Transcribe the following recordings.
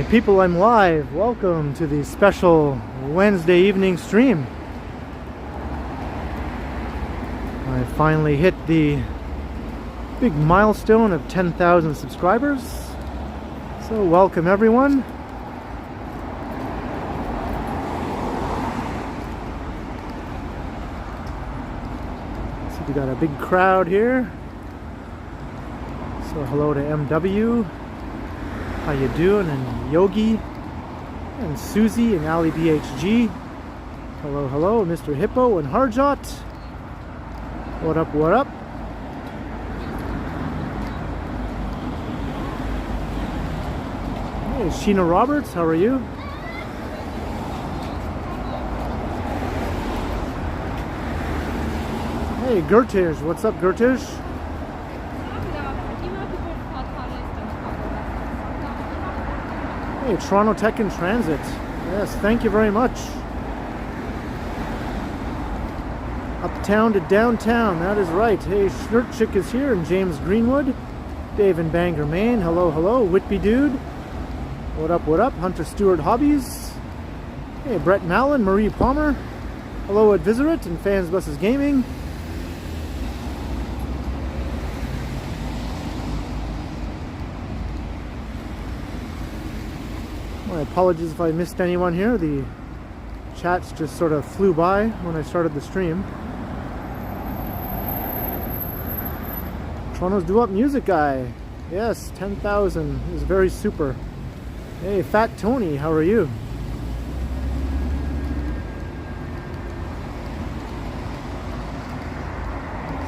Hey people, I'm live. Welcome to the special Wednesday evening stream. I finally hit the big milestone of 10,000 subscribers. So welcome everyone. So we got a big crowd here. So hello to MW. How you doing? And Yogi and Susie and Ali BHG. Hello, hello, Mr. Hippo and Harjot. What up, what up? Hey, Sheena Roberts, how are you? Hey, Gertish, what's up, Gertish? Hey, Toronto Tech in Transit. Yes, thank you very much. Uptown to downtown, that is right. Hey, Shirt Chick is here, and James Greenwood. Dave in Bangor, Maine. Hello, hello. Whitby Dude. What up, what up? Hunter Stewart Hobbies. Hey, Brett Mallon, Marie Palmer. Hello, Advisorit and Fans vs. Gaming. My apologies if I missed anyone here. The chats just sort of flew by when I started the stream. Toronto's Do Up Music Guy. Yes, 10,000 is very super. Hey, Fat Tony, how are you?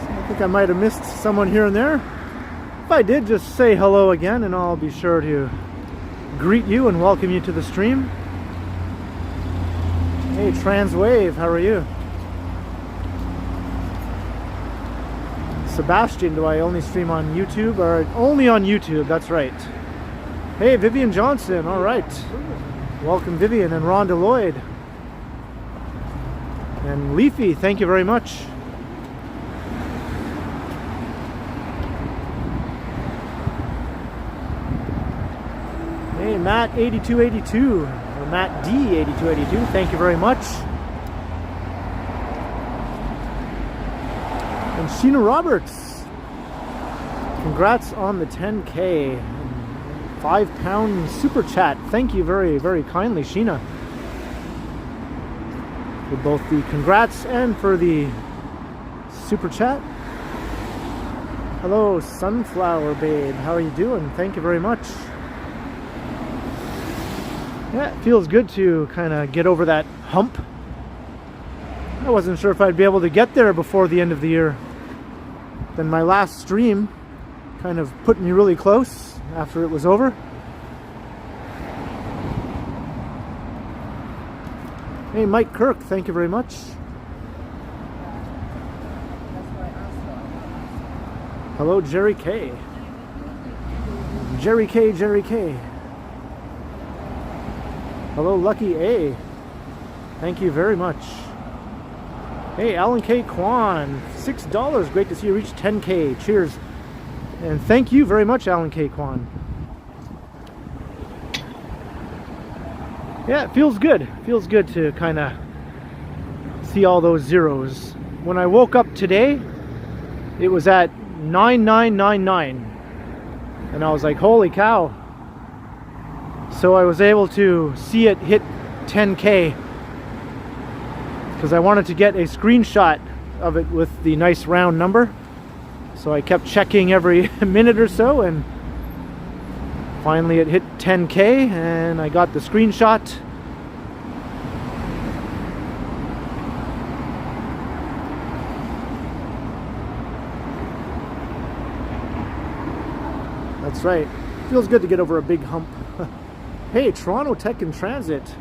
So I think I might have missed someone here and there. If I did, just say hello again and I'll be sure to greet you and welcome you to the stream. Hey, Transwave, how are you? Sebastian, do I only stream on YouTube? Or only on YouTube, that's right. Hey, Vivian Johnson, all right. Welcome, Vivian, and Rhonda Lloyd. And Leafy, thank you very much. Hey, Matt8282, or Matt D8282, thank you very much. And Sheena Roberts, congrats on the 10K. £5 super chat, thank you very, very kindly, Sheena. For both the congrats and for the super chat. Hello, Sunflower Babe, how are you doing? Thank you very much. Yeah, it feels good to kind of get over that hump. I wasn't sure if I'd be able to get there before the end of the year. Then my last stream kind of put me really close after it was over. Hey, Mike Kirk, thank you very much. Hello, Jerry K. Jerry K, Jerry K. Hello, Lucky A. Thank you very much. Hey, Alan K. Kwan, $6. Great to see you reach 10K. Cheers. And thank you very much, Alan K. Kwan. Yeah, it feels good. Feels good to kind of see all those zeros. When I woke up today, it was at 9999. And I was like, holy cow. So I was able to see it hit 10K because I wanted to get a screenshot of it with the nice round number. So I kept checking every minute or so, and finally it hit 10K and I got the screenshot. That's right. Feels good to get over a big hump. Hey, Toronto Tech in Transit,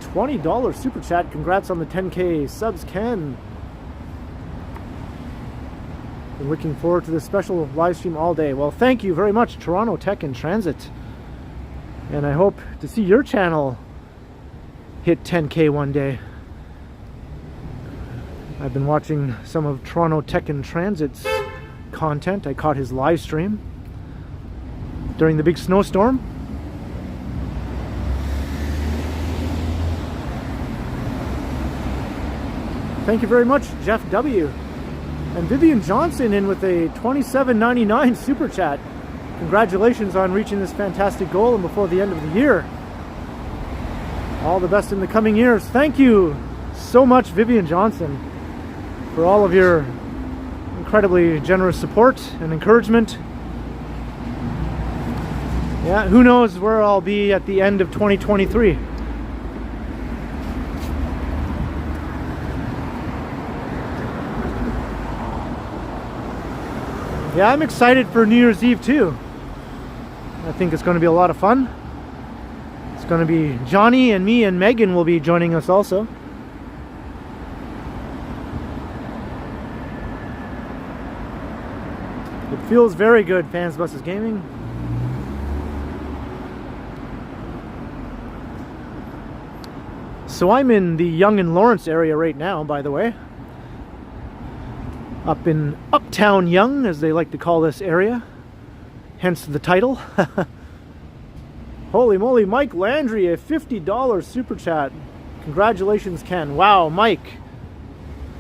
$20 super chat. Congrats on the 10K subs, Ken. Been looking forward to this special live stream all day. Well, thank you very much, Toronto Tech in Transit. And I hope to see your channel hit 10K one day. I've been watching some of Toronto Tech in Transit's content. I caught his live stream during the big snowstorm. Thank you very much, Jeff W. And Vivian Johnson in with a $27.99 super chat. Congratulations on reaching this fantastic goal and before the end of the year. All the best in the coming years. Thank you so much, Vivian Johnson, for all of your incredibly generous support and encouragement. Yeah, who knows where I'll be at the end of 2023. Yeah, I'm excited for New Year's Eve too. I think it's going to be a lot of fun. It's going to be Johnny and me and Megan will be joining us also. It feels very good, Fans vs. Gaming. So I'm in the Yonge and Lawrence area right now, by the way. Up in Uptown Yonge, as they like to call this area. Hence the title. Holy moly, Mike Landry, a $50 super chat. Congratulations, Ken. Wow, Mike.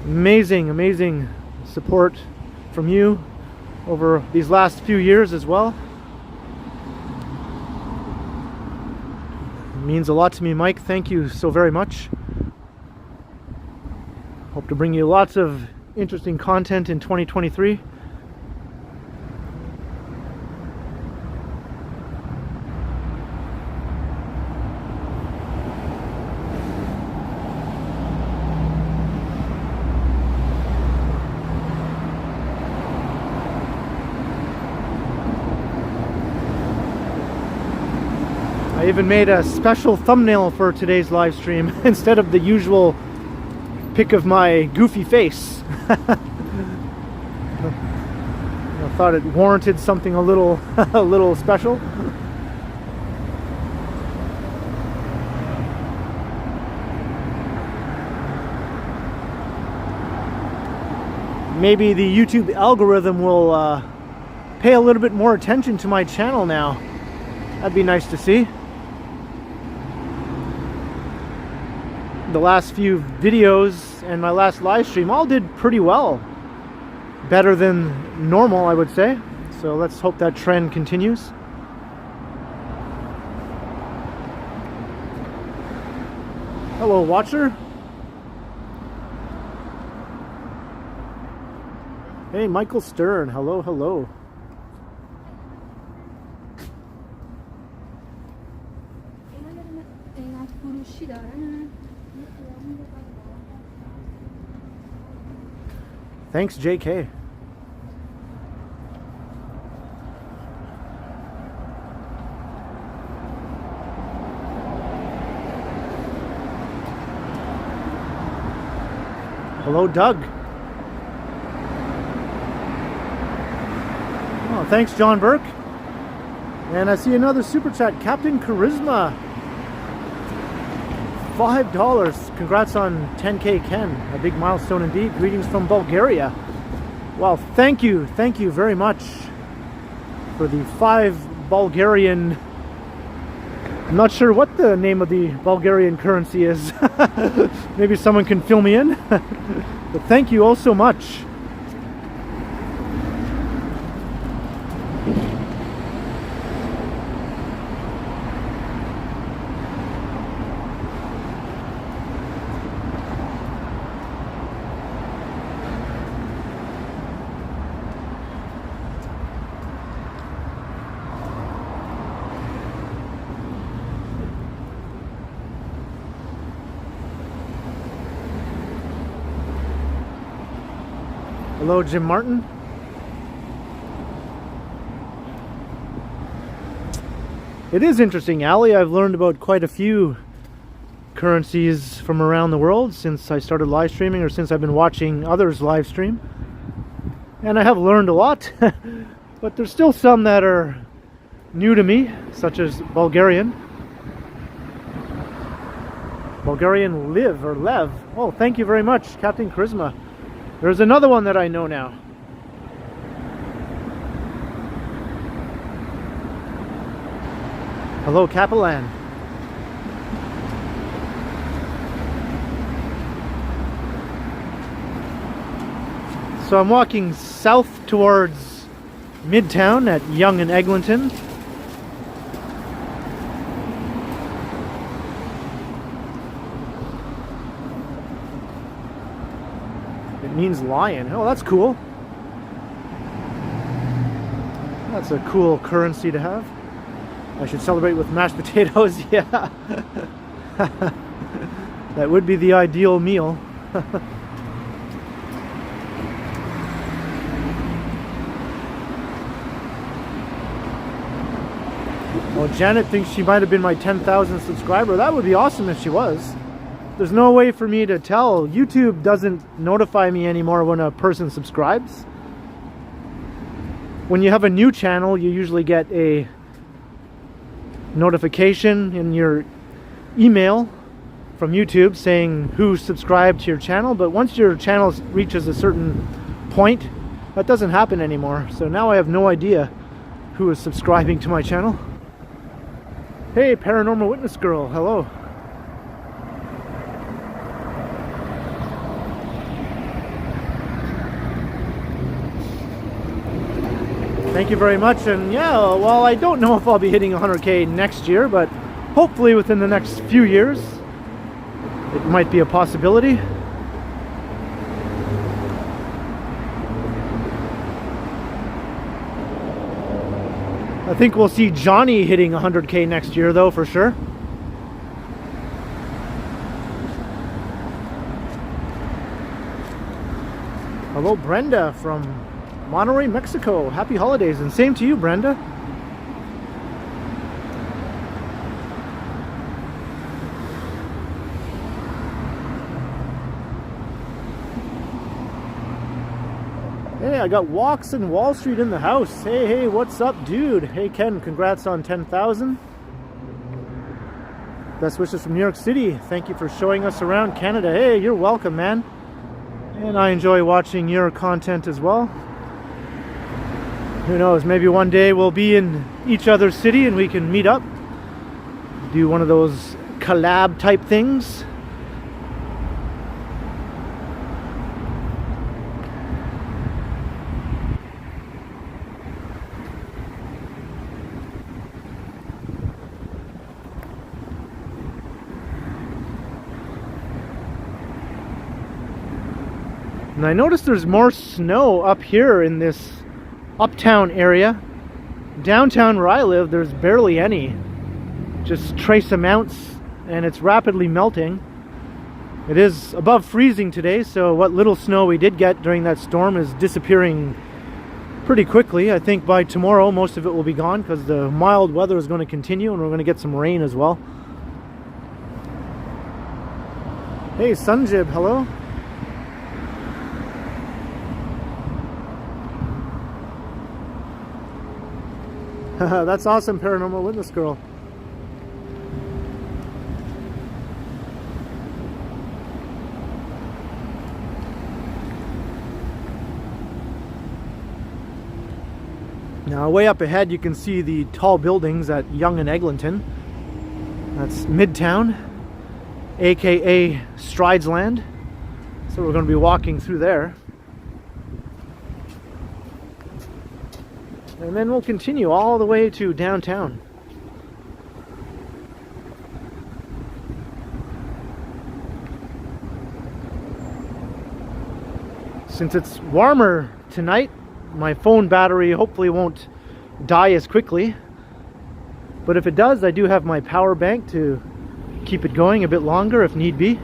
Amazing, amazing support from you over these last few years as well. It means a lot to me, Mike. Thank you so very much. Hope to bring you lots of interesting content in 2023. I even made a special thumbnail for today's live stream instead of the usual pic of my goofy face. I thought it warranted something a little special. Maybe the YouTube algorithm will pay a little bit more attention to my channel now. That'd be nice to see. The last few videos and my last live stream all did pretty well. Better than normal, I would say. So let's hope that trend continues. Hello, watcher. Hey, Michael Stern. Hello, hello. Thanks, JK. Hello, Doug. Oh, thanks, John Burke. And I see another super chat, Captain Charisma. $5. Congrats on 10K, Ken. A big milestone indeed. Greetings from Bulgaria. Wow, thank you very much for the 5 Bulgarian. I'm not sure what the name of the Bulgarian currency is. Maybe someone can fill me in. But thank you all so much. Hello, Jim Martin. It is interesting, Ali. I've learned about quite a few currencies from around the world since I started live streaming, or since I've been watching others live stream. And I have learned a lot, but there's still some that are new to me, such as Bulgarian. Bulgarian Liv or Lev. Oh, thank you very much, Captain Charisma. There's another one that I know now. Hello, Capellan. So I'm walking south towards Midtown at Yonge and Eglinton. It means lion. Oh, that's cool. That's a cool currency to have. I should celebrate with mashed potatoes. Yeah. That would be the ideal meal. Well, Janet thinks she might have been my 10,000 subscriber. That would be awesome if she was. There's no way for me to tell. YouTube doesn't notify me anymore when a person subscribes. When you have a new channel, you usually get a notification in your email from YouTube saying who subscribed to your channel. But once your channel reaches a certain point, that doesn't happen anymore. So now I have no idea who is subscribing to my channel. Hey, Paranormal Witness Girl, hello. Thank you very much. And yeah, well, I don't know if I'll be hitting 100K next year, but hopefully within the next few years, it might be a possibility. I think we'll see Johnny hitting 100K next year, though, for sure. Hello, Brenda from Monterrey, Mexico. Happy holidays, and same to you, Brenda. Hey, I got Walks in Wall Street in the house. Hey, what's up, dude? Hey, Ken, congrats on 10,000. Best wishes from New York City. Thank you for showing us around Canada. Hey, you're welcome, man. And I enjoy watching your content as well. Who knows, maybe one day we'll be in each other's city and we can meet up. Do one of those collab type things. And I noticed there's more snow up here in this Uptown area. Downtown where I live, there's barely any. Just trace amounts, and it's rapidly melting. It is above freezing today, so what little snow we did get during that storm is disappearing pretty quickly. I think by tomorrow most of it will be gone because the mild weather is going to continue and we're going to get some rain as well. Hey, Sunjib, hello. That's awesome, Paranormal Witness Girl. Now, way up ahead, you can see the tall buildings at Yonge and Eglinton. That's Midtown, aka Stridesland. So we're going to be walking through there. And then we'll continue all the way to downtown. Since it's warmer tonight, my phone battery hopefully won't die as quickly. But if it does, I do have my power bank to keep it going a bit longer if need be.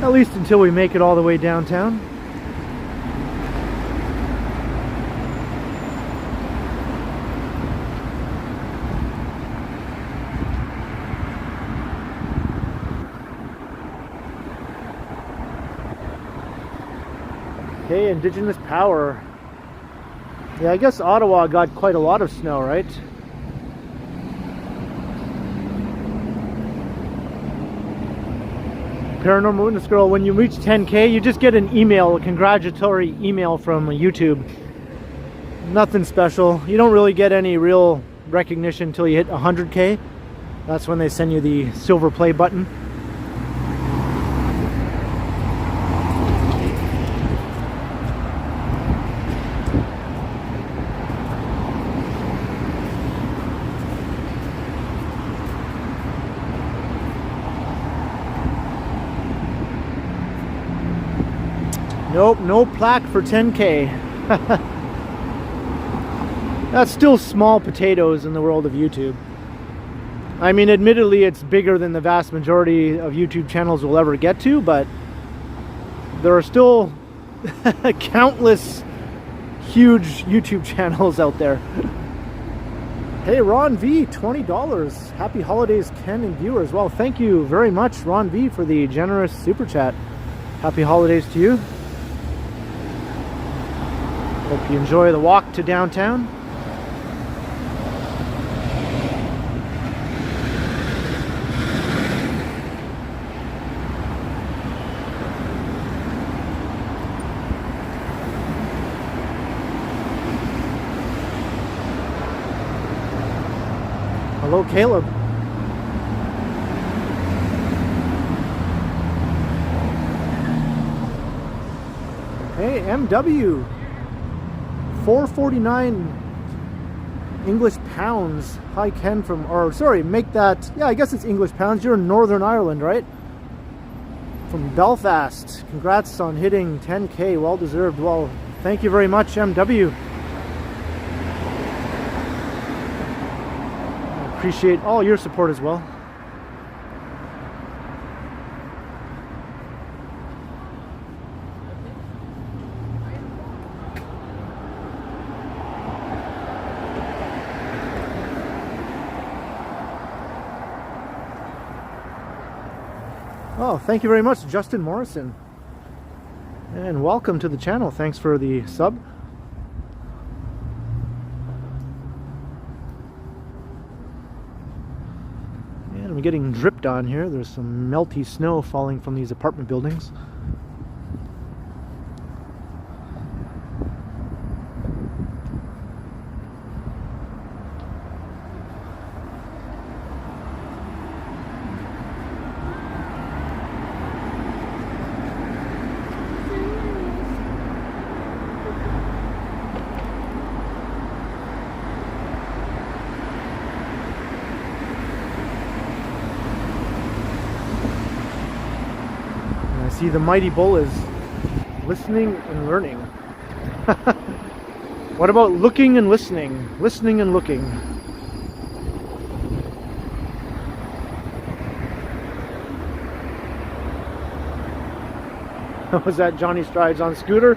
At least until we make it all the way downtown. Okay, Indigenous Power. Yeah, I guess Ottawa got quite a lot of snow, right? Paranormal Witness Girl, when you reach 10K, you just get an email, a congratulatory email from YouTube. Nothing special. You don't really get any real recognition until you hit 100K. That's when they send you the silver play button. Nope, no plaque for 10K. That's still small potatoes in the world of YouTube. I mean, admittedly, it's bigger than the vast majority of YouTube channels will ever get to, but there are still countless huge YouTube channels out there. Hey, Ron V, $20. Happy holidays, Ken and viewers. Well, thank you very much, Ron V, for the generous super chat. Happy holidays to you. Hope you enjoy the walk to downtown. Hello, Caleb. Hey, MW. 449 English pounds. Hi, Ken from, or sorry, make that, yeah, I guess it's English pounds. You're in Northern Ireland, right? From Belfast. Congrats on hitting 10K. Well deserved. Well, thank you very much, MW. Appreciate all your support as well. Oh, thank you very much, Justin Morrison. And welcome to the channel. Thanks for the sub. And I'm getting dripped on here. There's some melty snow falling from these apartment buildings. See, the mighty bull is listening and learning. What about looking and listening? Listening and looking. Was that Johnny Strides on scooter?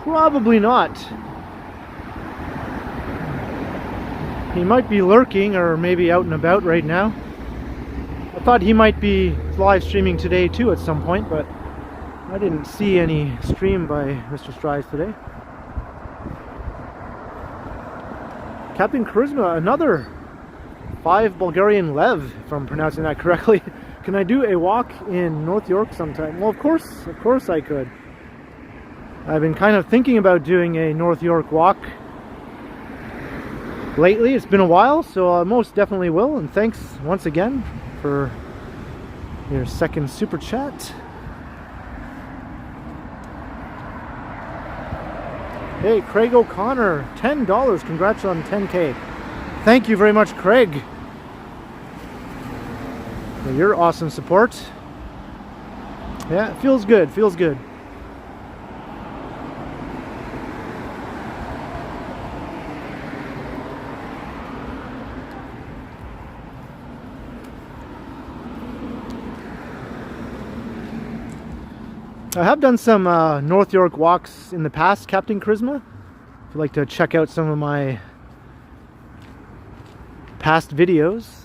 Probably not. He might be lurking or maybe out and about right now. I thought he might be live streaming today too at some point, but I didn't see any stream by Mr. Strides today. Captain Charisma, another 5 Bulgarian Lev, if I'm pronouncing that correctly. Can I do a walk in North York sometime? Well, of course I could. I've been kind of thinking about doing a North York walk lately. It's been a while, so I most definitely will. And thanks once again for your second super chat. Hey, Craig O'Connor, $10. Congrats on 10K. Thank you very much, Craig, for your awesome support. Yeah, it feels good, feels good. I have done some North York walks in the past, Captain Charisma. If you'd like to check out some of my past videos.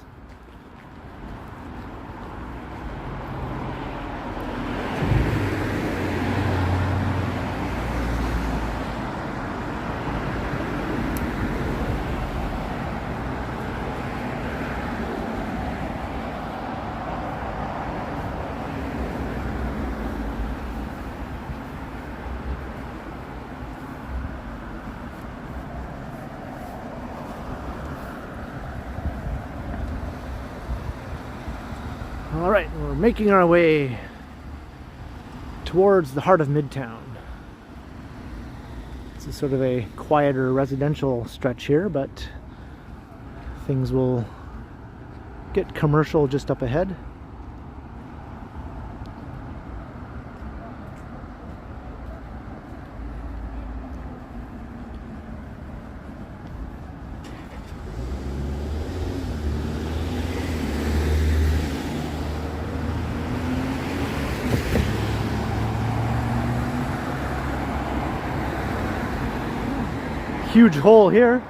Alright, we're making our way towards the heart of Midtown. This is sort of a quieter residential stretch here, but things will get commercial just up ahead. huge hole here.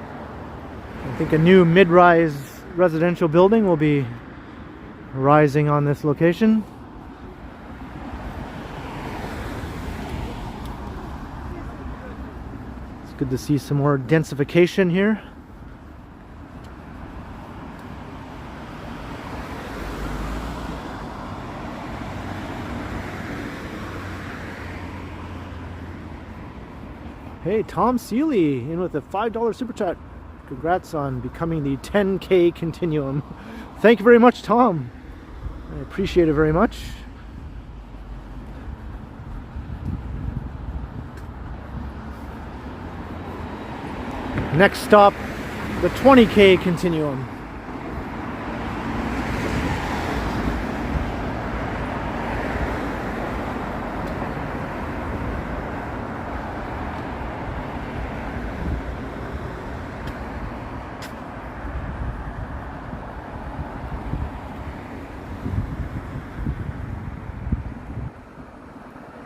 I think a new mid-rise residential building will be rising on this location. It's good to see some more densification here. Hey, Tom Seeley in with a $5 super chat. Congrats on becoming the 10K Continuum. Thank you very much, Tom. I appreciate it very much. Next stop, the 20K Continuum.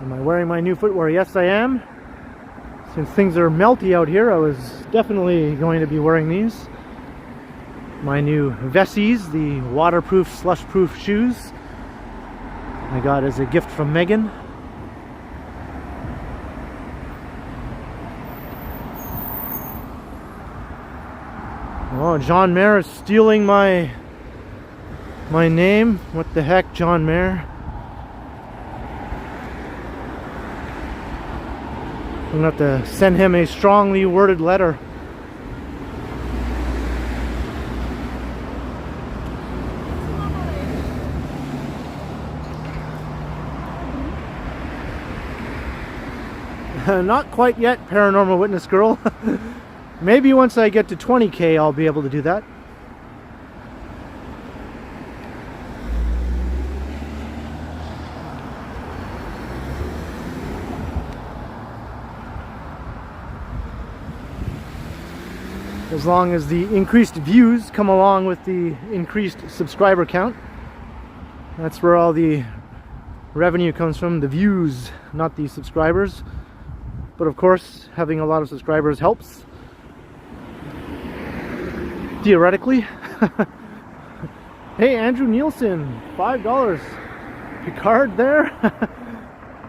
Am I wearing my new footwear? Yes, I am. Since things are melty out here, I was definitely going to be wearing these. My new Vessies, the waterproof, slush-proof shoes I got as a gift from Megan. Oh, John Mayer is stealing my name. What the heck, John Mayer? I'm gonna have to send him a strongly worded letter. Not quite yet, paranormal witness girl. Maybe once I get to 20K, I'll be able to do that. As long as the increased views come along with the increased subscriber count. That's where all the revenue comes from, the views, not the subscribers. But of course, having a lot of subscribers helps. Theoretically. Hey, Andrew Nielsen, $5. Picard there?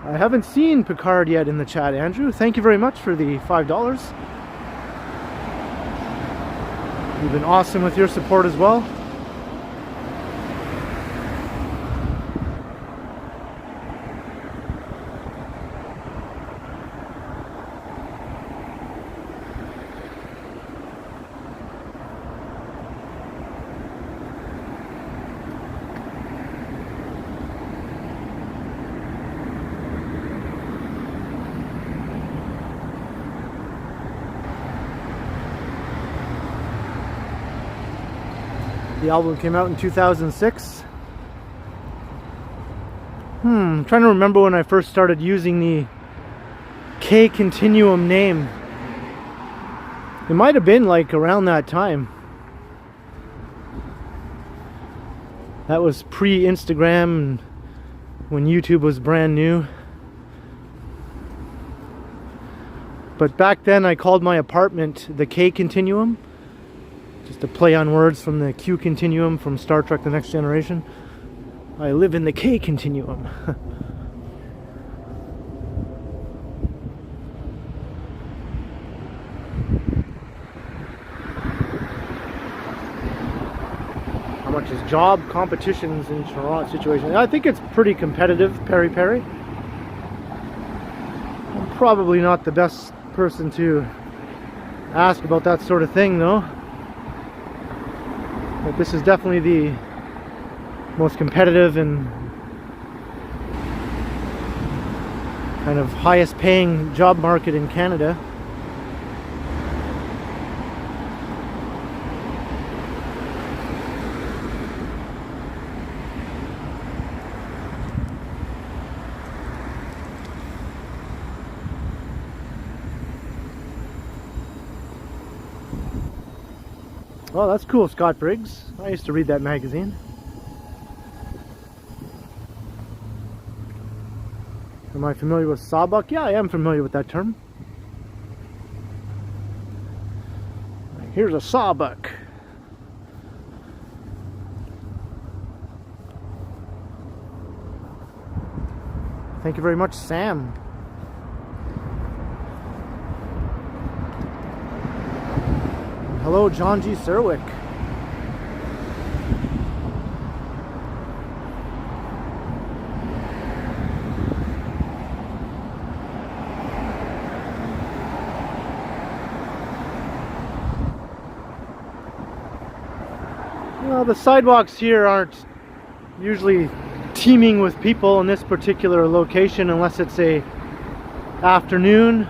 I haven't seen Picard yet in the chat, Andrew. Thank you very much for the $5. You've been awesome with your support as well. The album came out in 2006. I'm trying to remember when I first started using the K Continuum name. It might have been like around that time. That was pre-Instagram, when YouTube was brand new. But back then I called my apartment the K Continuum. Just a play on words from the Q Continuum from Star Trek The Next Generation. I live in the K Continuum. How much is job competitions in Toronto situation? I think it's pretty competitive, Perry Perry. I'm probably not the best person to ask about that sort of thing though. But this is definitely the most competitive and kind of highest paying job market in Canada. Oh, that's cool, Scott Briggs. I used to read that magazine. Am I familiar with sawbuck? Yeah, I am familiar with that term. Here's a sawbuck. Thank you very much, Sam. Hello, John G. Serwick. Well, the sidewalks here aren't usually teeming with people in this particular location unless it's a afternoon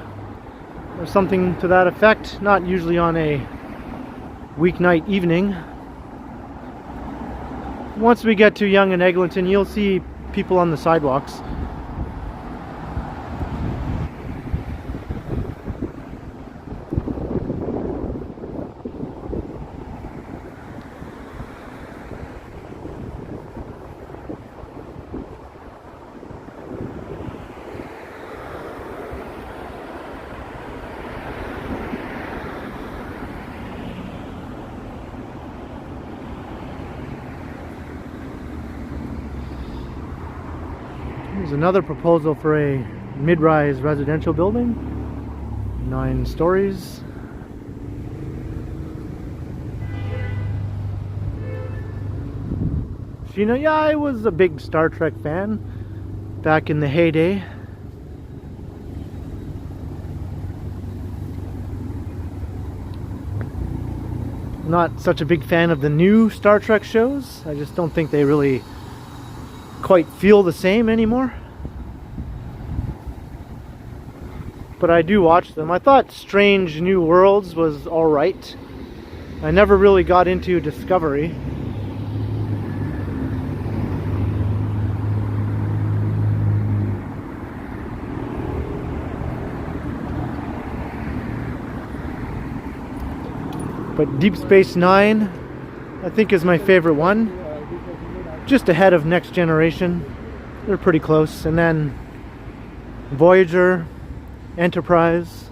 or something to that effect. Not usually on a weeknight evening. Once we get to Yonge and Eglinton, you'll see people on the sidewalks. Here's another proposal for a mid-rise residential building, 9 stories. Sheena, yeah, I was a big Star Trek fan back in the heyday. Not such a big fan of the new Star Trek shows. I just don't think they really quite feel the same anymore. But I do watch them. I thought Strange New Worlds was alright. I never really got into Discovery. But Deep Space Nine, I think, is my favorite one. Just ahead of Next Generation. They're pretty close. And then Voyager, Enterprise,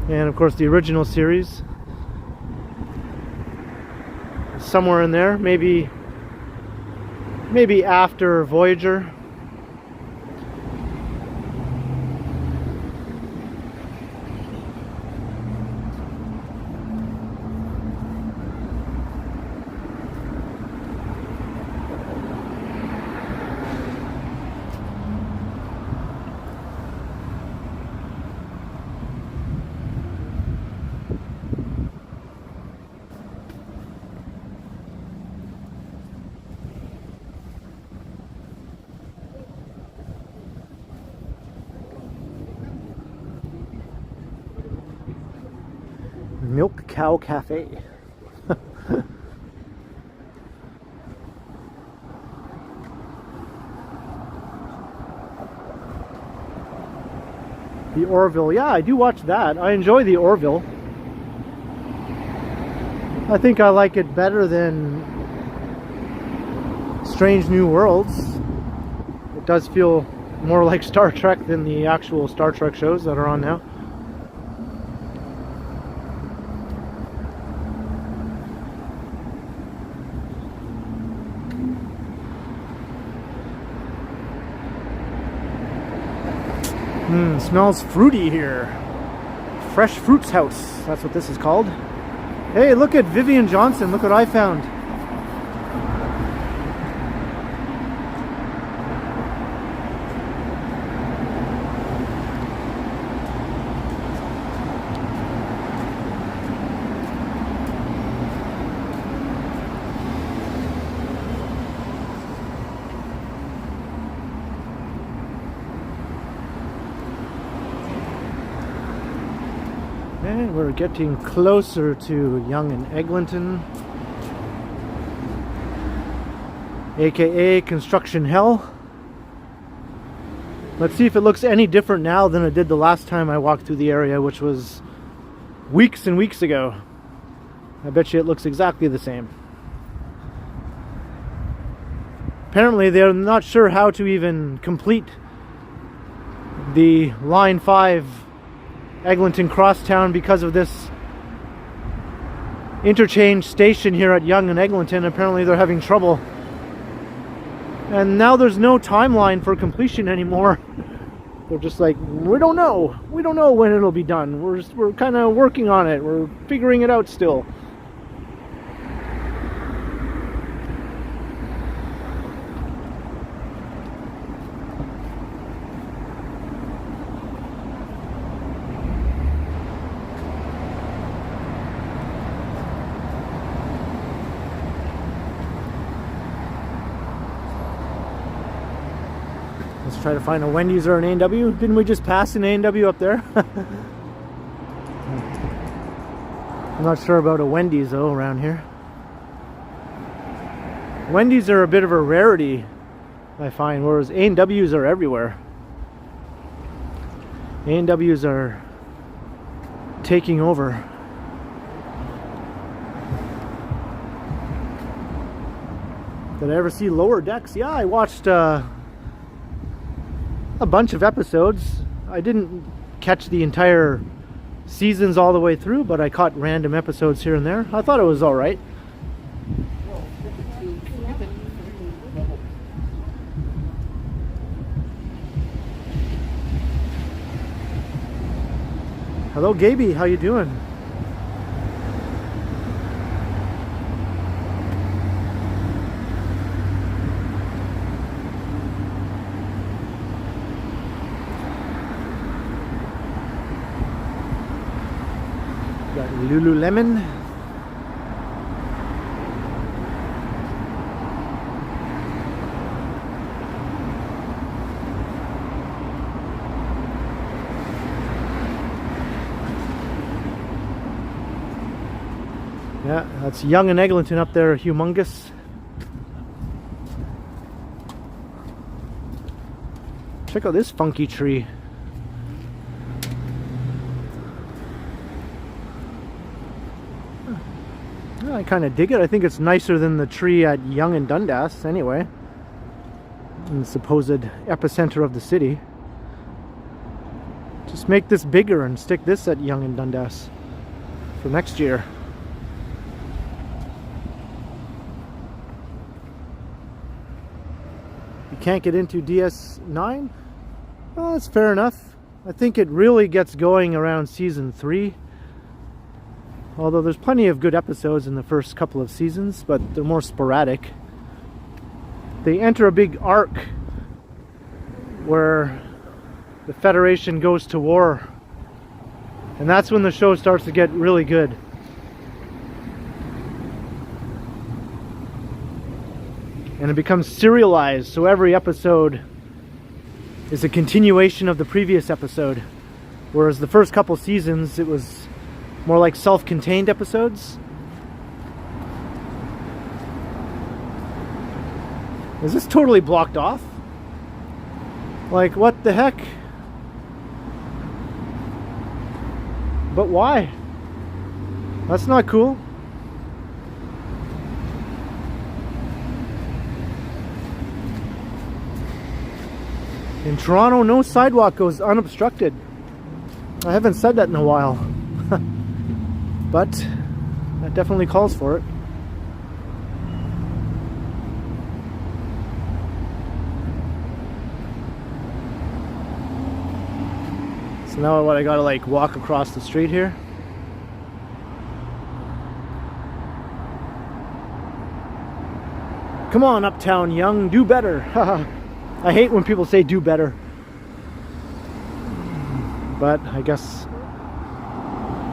and of course the original series. Somewhere in there, maybe after Voyager. Milk Cow Cafe. The Orville. Yeah, I do watch that. I enjoy the Orville. I think I like it better than Strange New Worlds. It does feel more like Star Trek than the actual Star Trek shows that are on now. Smells fruity here. Fresh Fruits House, that's what this is called. Hey, look at Vivian Johnson, look what I found. And we're getting closer to Yonge and Eglinton, aka construction hell. Let's see if it looks any different now than it did the last time I walked through the area, which was weeks and weeks ago. I bet you it looks exactly the same. Apparently they're not sure how to even complete the Line 5 Eglinton Crosstown because of this interchange station here at Yonge and Eglinton. Apparently they're having trouble. And now there's no timeline for completion anymore. They're just like, we don't know. We don't know when it'll be done. We're kind of working on it. We're figuring it out still. Let's try to find a Wendy's or an A&W. Didn't we just pass an A&W up there? I'm not sure about a Wendy's though around here. Wendy's are a bit of a rarity, I find, whereas A&Ws are everywhere. A&Ws are taking over. Did I ever see Lower Decks? Yeah, I watched a bunch of episodes. I didn't catch the entire seasons all the way through, but I caught random episodes here and there. I thought it was all right. Hello, Gaby. How you doing? Got Lululemon. Yeah, that's Yonge and Eglinton up there, humongous. Check out this funky tree. I kind of dig it. I think it's nicer than the tree at Yonge and Dundas anyway, in the supposed epicenter of the city. Just make this bigger and stick this at Yonge and Dundas for next year. You can't get into DS9? Well, that's fair enough. I think it really gets going around season 3. Although there's plenty of good episodes in the first couple of seasons, but they're more sporadic. They enter a big arc where the Federation goes to war. And that's when the show starts to get really good. And it becomes serialized, so every episode is a continuation of the previous episode. Whereas the first couple seasons, it was more like self-contained episodes. Is this totally blocked off? Like, what the heck? But why? That's not cool. In Toronto, no sidewalk goes unobstructed. I haven't said that in a while. But that definitely calls for it. So now what, I gotta like walk across the street here? Come on, Uptown Young, do better. I hate when people say do better. But I guess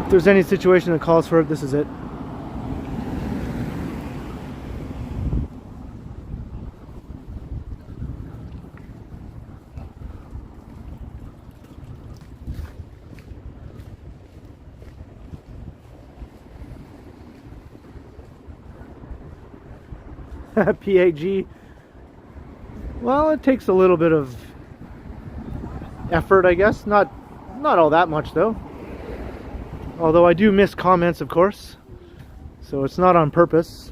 if there's any situation that calls for it, this is it. PAG. Well, it takes a little bit of effort, I guess. Not all that much though. Although I do miss comments, of course. So it's not on purpose.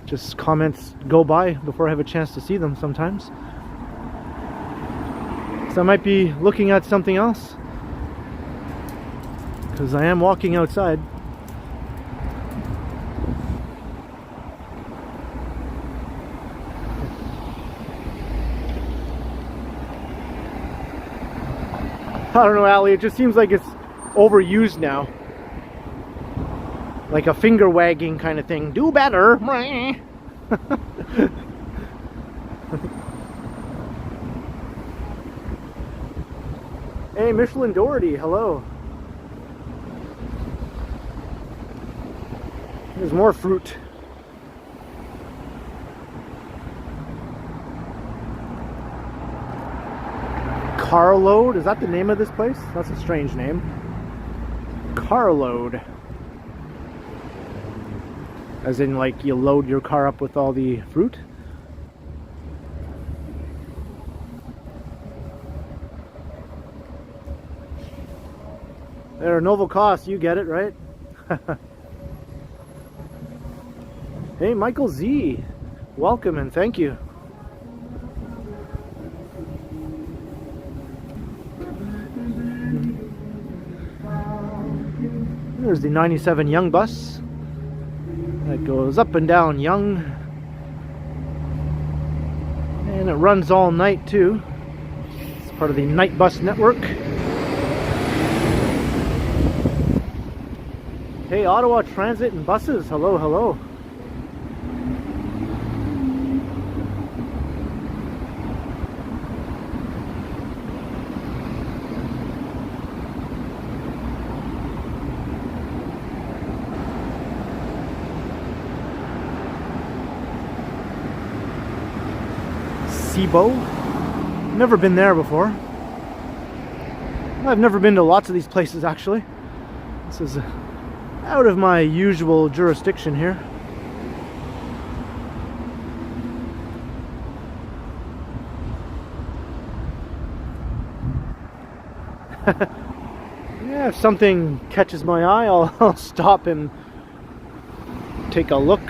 Just comments go by before I have a chance to see them sometimes. So I might be looking at something else, because I am walking outside. I don't know, Ali, it just seems like it's overused now. Like a finger wagging kind of thing. Do better. Hey, Michelin Doherty, hello. There's more fruit. Carload, is that the name of this place? That's a strange name. Carload. As in, like, you load your car up with all the fruit? There, Novel Cost, you get it, right? Hey, Michael Z. Welcome and thank you. There's the 97 Young bus that goes up and down Young, and it runs all night too. It's part of the night bus network. Hey, Ottawa Transit and Buses, hello, hello. Never been there before. I've never been to lots of these places actually. This is out of my usual jurisdiction here. Yeah, if something catches my eye, I'll stop and take a look.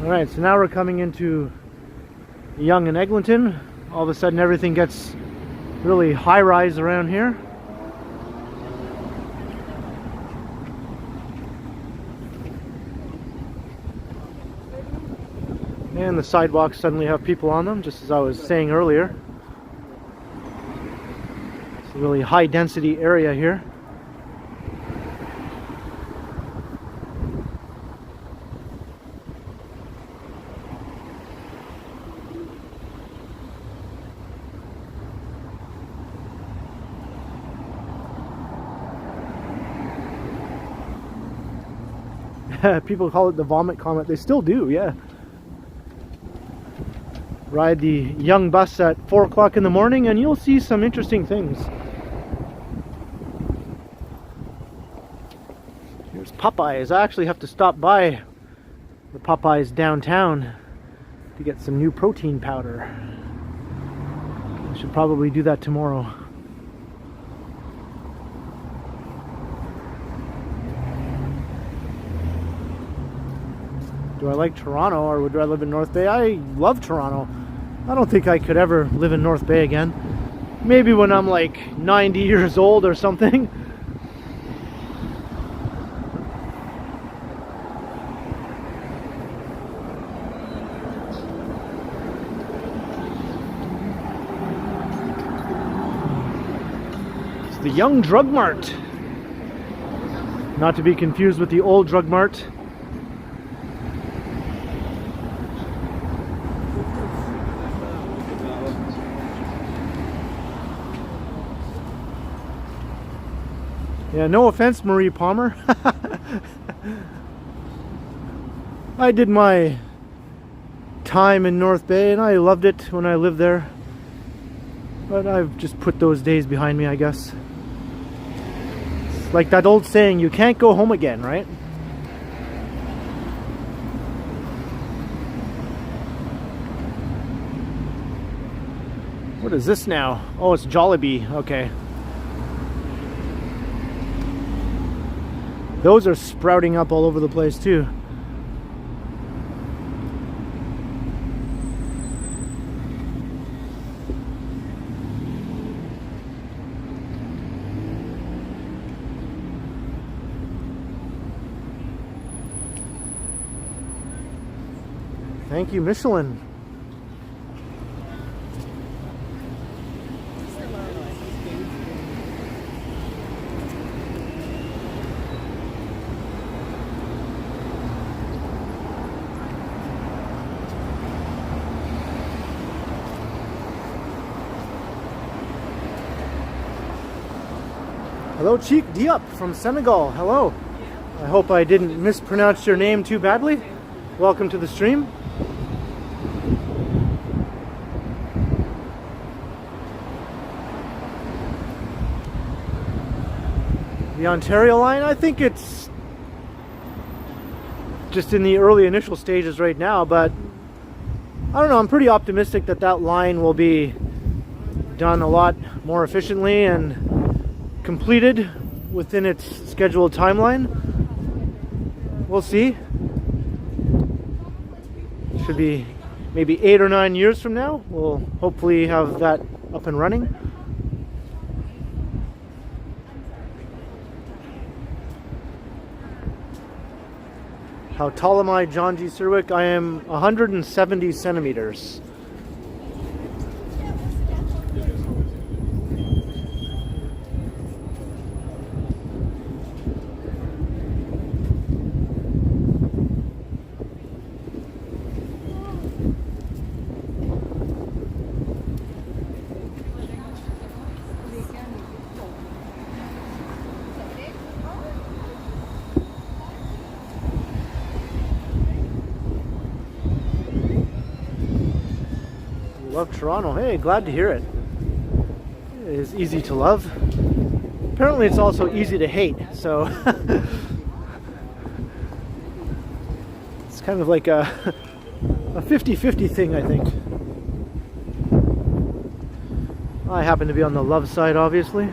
Alright, so now we're coming into Yonge and Eglinton. All of a sudden everything gets really high-rise around here. And the sidewalks suddenly have people on them, just as I was saying earlier. It's a really high-density area here. People call it the vomit comet. They still do, yeah. Ride the Yonge bus at 4 o'clock in the morning and you'll see some interesting things. Here's Popeyes. I actually have to stop by the Popeyes downtown to get some new protein powder. I should probably do that tomorrow. Do I like Toronto or would I live in North Bay? I love Toronto. I don't think I could ever live in North Bay again. Maybe when I'm like 90 years old or something. It's the Yonge Drug Mart. Not to be confused with the old Drug Mart. Yeah, no offense, Marie Palmer. I did my time in North Bay and I loved it when I lived there. But I've just put those days behind me, I guess. It's like that old saying, you can't go home again, right? What is this now? Oh, it's Jollibee. Okay. Those are sprouting up all over the place too. Thank you, Michelin. Hello, Cheek Diop from Senegal. Hello. I hope I didn't mispronounce your name too badly. Welcome to the stream. The Ontario line, I think it's just in the early initial stages right now, but I don't know, I'm pretty optimistic that that line will be done a lot more efficiently and completed within its scheduled timeline. We'll see. Should be maybe 8 or 9 years from now. We'll hopefully have that up and running. How tall am I, John G. Serwick? I am 170 centimeters. Love Toronto. Hey, glad to hear it. It is easy to love. Apparently it's also easy to hate, so it's kind of like a 50-50 thing, I think. I happen to be on the love side, obviously.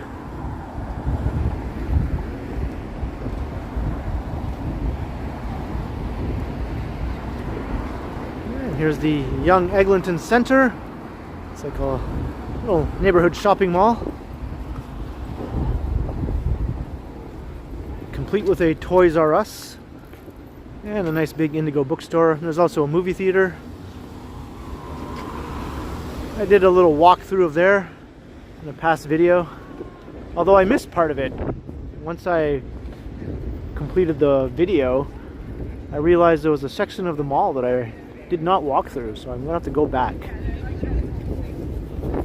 And here's the Young Eglinton Centre. It's like a little neighborhood shopping mall, complete with a Toys R Us and a nice big Indigo bookstore. And there's also a movie theater. I did a little walkthrough of there in a past video, although I missed part of it. Once I completed the video, I realized there was a section of the mall that I did not walk through, so I'm gonna have to go back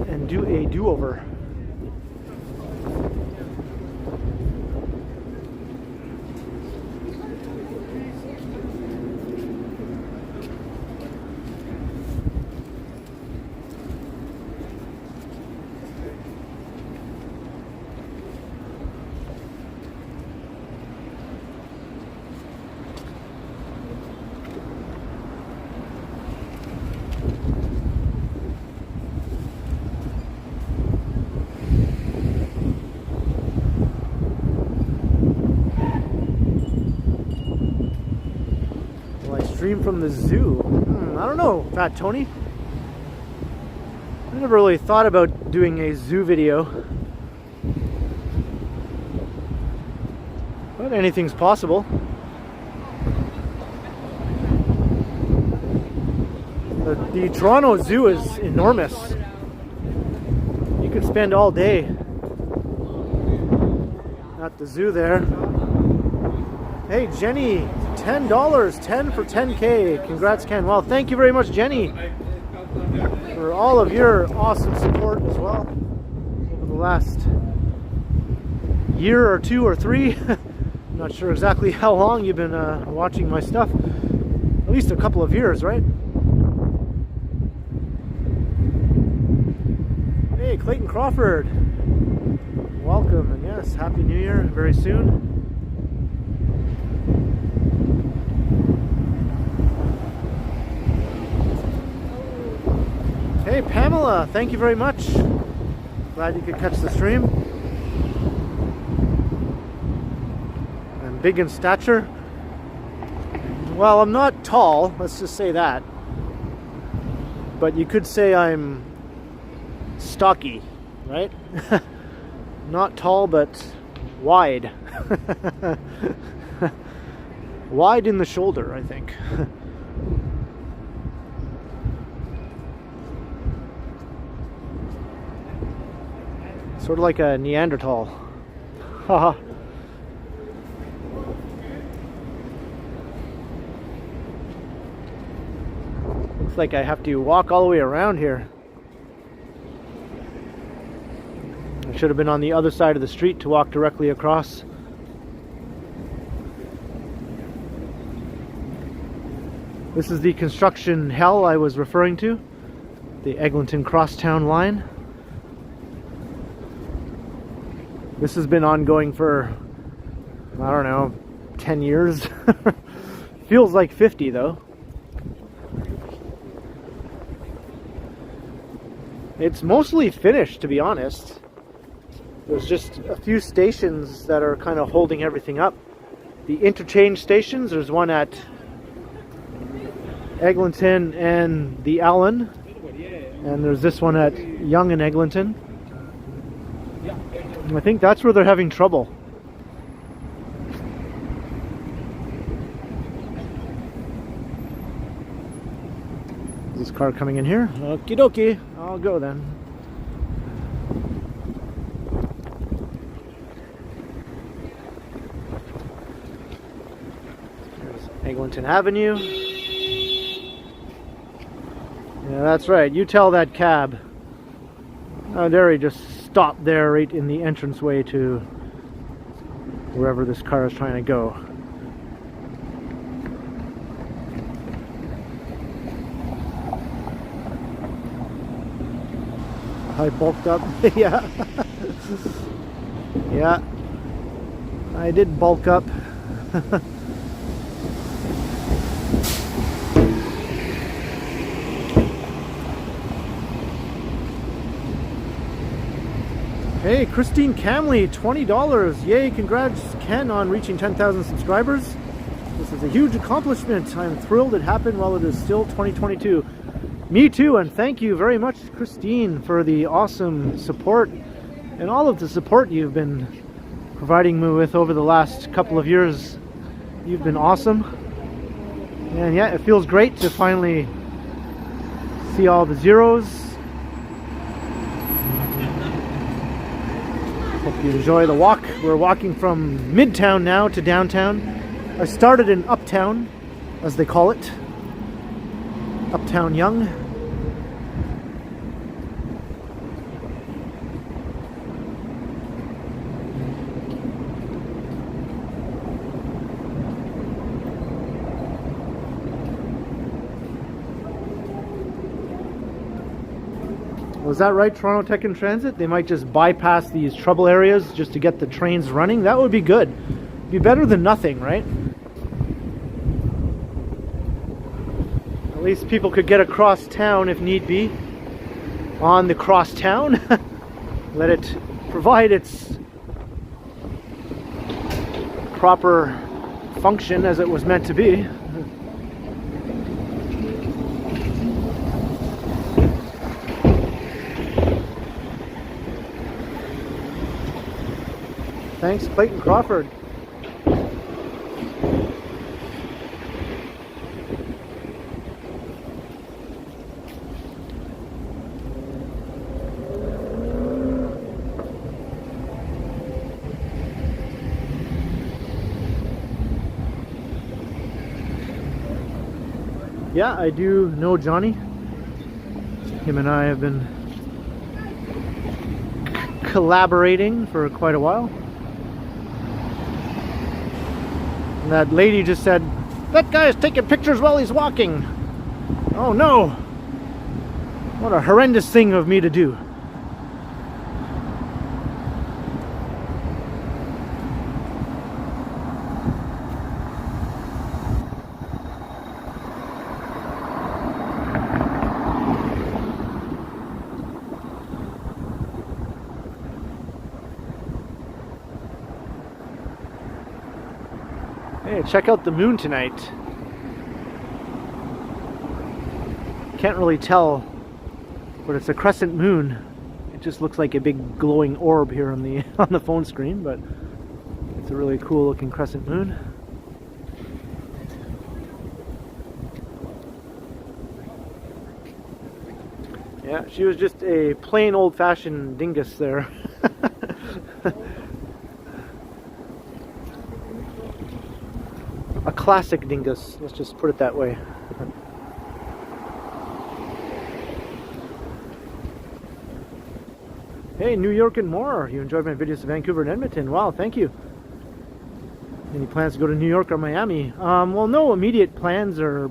and do a do-over. Stream from the zoo. I don't know, Fat Tony. I never really thought about doing a zoo video, but anything's possible. The Toronto Zoo is enormous. You could spend all day at the zoo there. Hey Jenny, $10, 10 for 10K. Congrats, Ken. Well, thank you very much, Jenny, for all of your awesome support as well over the last year or two or three. I'm not sure exactly how long you've been watching my stuff. At least a couple of years, right? Hey, Clayton Crawford. Welcome, and yes, Happy New Year very soon. Hey Pamela, thank you very much. Glad you could catch the stream. I'm big in stature. Well, I'm not tall, let's just say that. But you could say I'm stocky, right? Not tall, but wide. Wide in the shoulder, I think. Sort of like a Neanderthal. Haha. Looks like I have to walk all the way around here. I should have been on the other side of the street to walk directly across. This is the construction hell I was referring to, the Eglinton Crosstown line. This has been ongoing for, I don't know, 10 years. Feels like 50 though. It's mostly finished, to be honest. There's just a few stations that are kind of holding everything up. The interchange stations, there's one at Eglinton and the Allen, and there's this one at Yonge and Eglinton. I think that's where they're having trouble. Is this car coming in here? Okie dokie, I'll go then. There's Eglinton Avenue. Yeah, that's right. You tell that cab. Oh, there he just stopped there right in the entranceway to wherever this car is trying to go. I bulked up. Yeah. Yeah. I did bulk up. Hey, Christine Camley, $20. Yay, congrats Ken on reaching 10,000 subscribers. This is a huge accomplishment. I'm thrilled it happened while it is still 2022. Me too, and thank you very much, Christine, for the awesome support and all of the support you've been providing me with over the last couple of years. You've been awesome. And yeah, it feels great to finally see all the zeros. Hope you enjoy the walk. We're walking from Midtown now to downtown. I started in Uptown, as they call it. Uptown Yonge. Was that right, Toronto Tech and Transit? They might just bypass these trouble areas just to get the trains running. That would be good. Be better than nothing, right? At least people could get across town if need be. On the crosstown. Let it provide its proper function as it was meant to be. Thanks, Clayton Crawford. Yeah, I do know Johnny. Him and I have been collaborating for quite a while. And that lady just said, "That guy is taking pictures while he's walking." Oh no! What a horrendous thing of me to do. Hey, check out the moon tonight. Can't really tell, but it's a crescent moon. It just looks like a big glowing orb here on the phone screen, but it's a really cool looking crescent moon. Yeah, she was just a plain old-fashioned dingus there. a classic dingus, let's just put it that way. Hey, New York and more. You enjoyed my videos of Vancouver and Edmonton. Wow, thank you. Any plans to go to New York or Miami? Well, no immediate plans are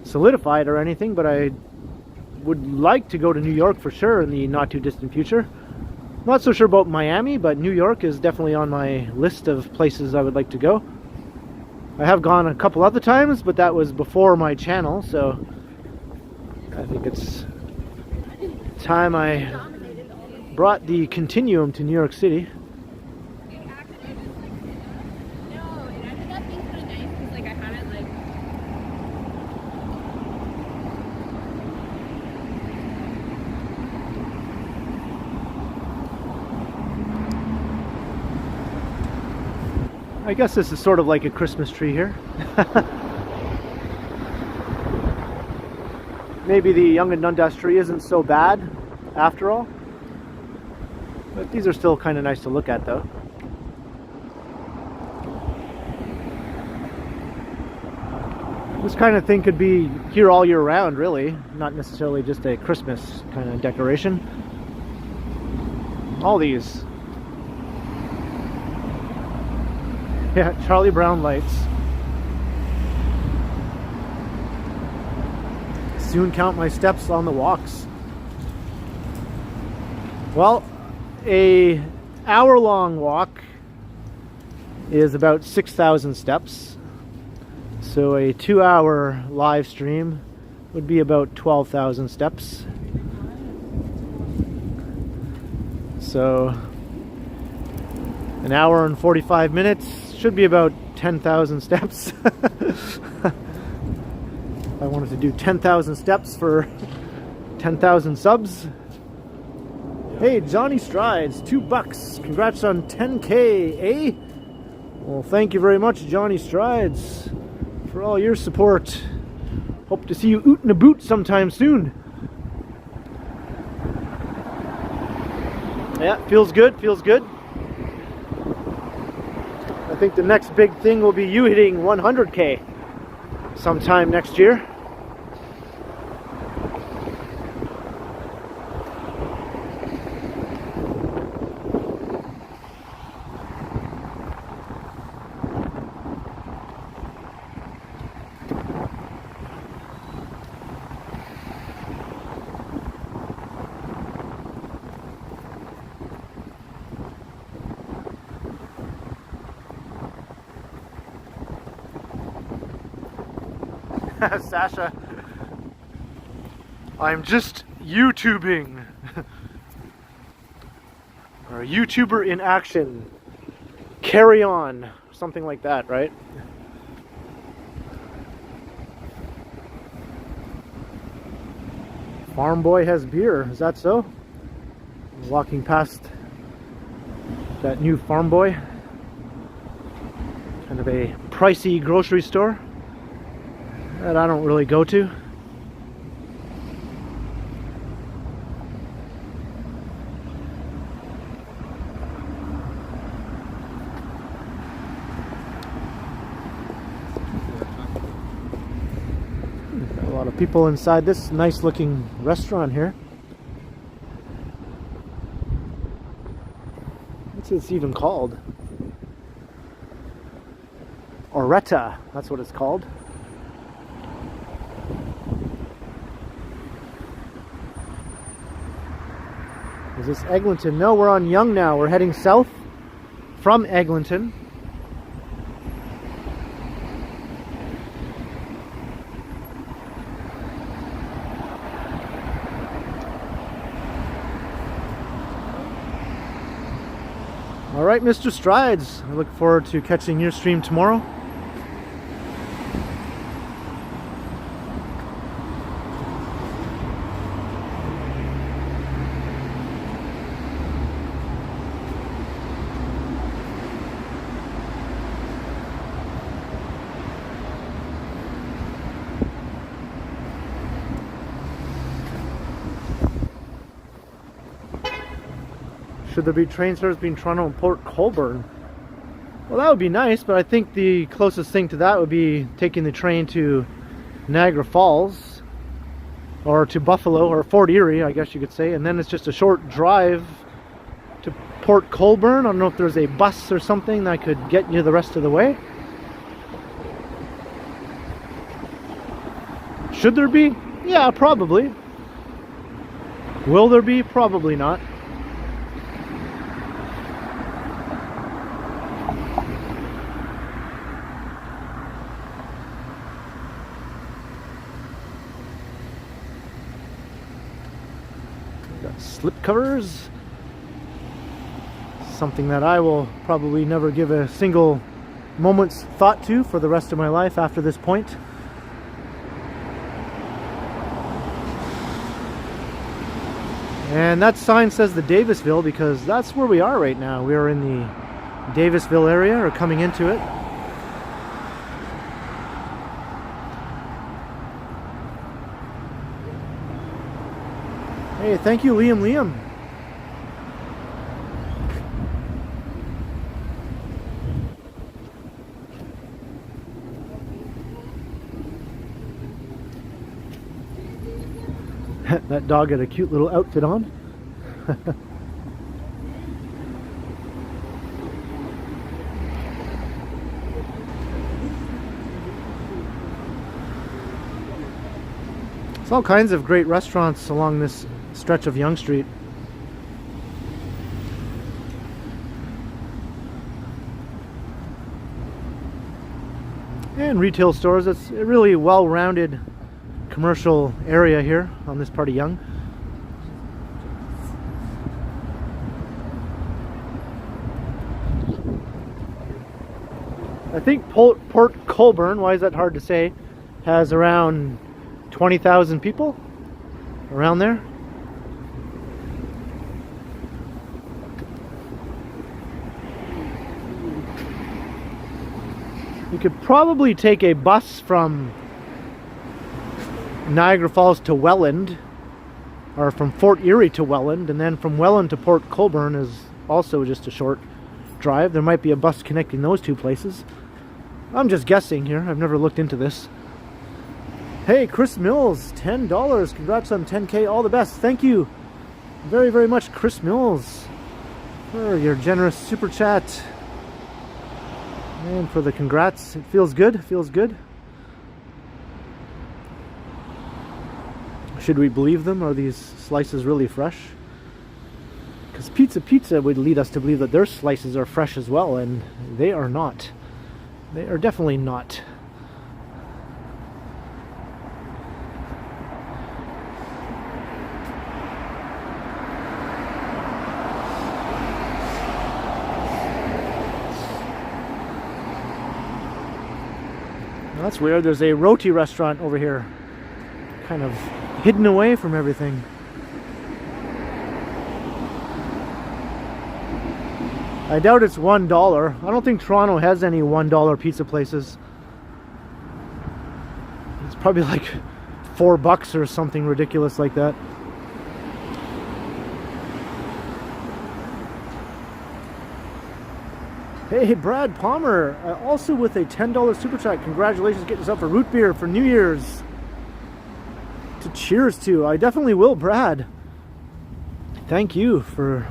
solidified or anything, but I would like to go to New York for sure in the not too distant future. Not so sure about Miami, but New York is definitely on my list of places I would like to go. I have gone a couple other times, but that was before my channel, so I think it's time I brought the Continuum to New York City. I guess this is sort of like a Christmas tree here. Maybe the Young and Dundas tree isn't so bad after all. But these are still kind of nice to look at though. This kind of thing could be here all year round really, not necessarily just a Christmas kind of decoration. All these. Yeah, Charlie Brown lights. Soon count my steps on the walks. Well, a hour-long walk is about 6,000 steps. So a 2-hour live stream would be about 12,000 steps. So an hour and 45 minutes should be about 10,000 steps. I wanted to do 10,000 steps for 10,000 subs. Hey, Johnny Strides, $2. Congrats on 10K, eh? Well, thank you very much, Johnny Strides, for all your support. Hope to see you oot in a boot sometime soon. Yeah, feels good, feels good. I think the next big thing will be you hitting 100K sometime next year. Sasha, I'm just YouTubing. Or a YouTuber in action. Carry on. Something like that, right? Farm boy has beer. Is that so? Walking past that new Farm Boy. Kind of a pricey grocery store that I don't really go to. Got a lot of people inside this nice looking restaurant here. What's this even called? Oretta, that's what it's called. Is this Eglinton? No, we're on Yonge now. We're heading south from Eglinton. All right, Mr. Strides. I look forward to catching your stream tomorrow. Should there be train service between Toronto and Port Colborne? Well, that would be nice, but I think the closest thing to that would be taking the train to Niagara Falls, or to Buffalo, or Fort Erie, I guess you could say, and then it's just a short drive to Port Colborne. I don't know if there's a bus or something that could get you the rest of the way. Should there be? Yeah, probably. Will there be? Probably not. Got slip covers. Something that I will probably never give a single moment's thought to for the rest of my life after this point. And that sign says the Davisville because that's where we are right now. We are in the Davisville area, or coming into it. Hey, thank you, Liam. That dog had a cute little outfit on. There's all kinds of great restaurants along this stretch of Yonge Street. And retail stores. It's a really well-rounded commercial area here on this part of Yonge. I think Port Colborne, why is that hard to say, has around 20,000 people around there. You could probably take a bus from Niagara Falls to Welland, or from Fort Erie to Welland, and then from Welland to Port Colborne is also just a short drive. There might be a bus connecting those two places. I'm just guessing here. I've never looked into this. Hey, Chris Mills, $10. Congrats on 10K. All the best. Thank you very, very much, Chris Mills, for your generous super chat and for the congrats. It feels good. It feels good. Should we believe them? Are these slices really fresh? Because Pizza would lead us to believe that their slices are fresh as well, and they are not. They are definitely not. That's weird. There's a roti restaurant over here, kind of hidden away from everything. I doubt it's $1. I don't think Toronto has any $1 pizza places. It's probably like $4 or something ridiculous like that. Hey, Brad Palmer, also with a $10 super chat. Congratulations, get yourself a root beer for New Year's to cheers to. I definitely will, Brad. Thank you for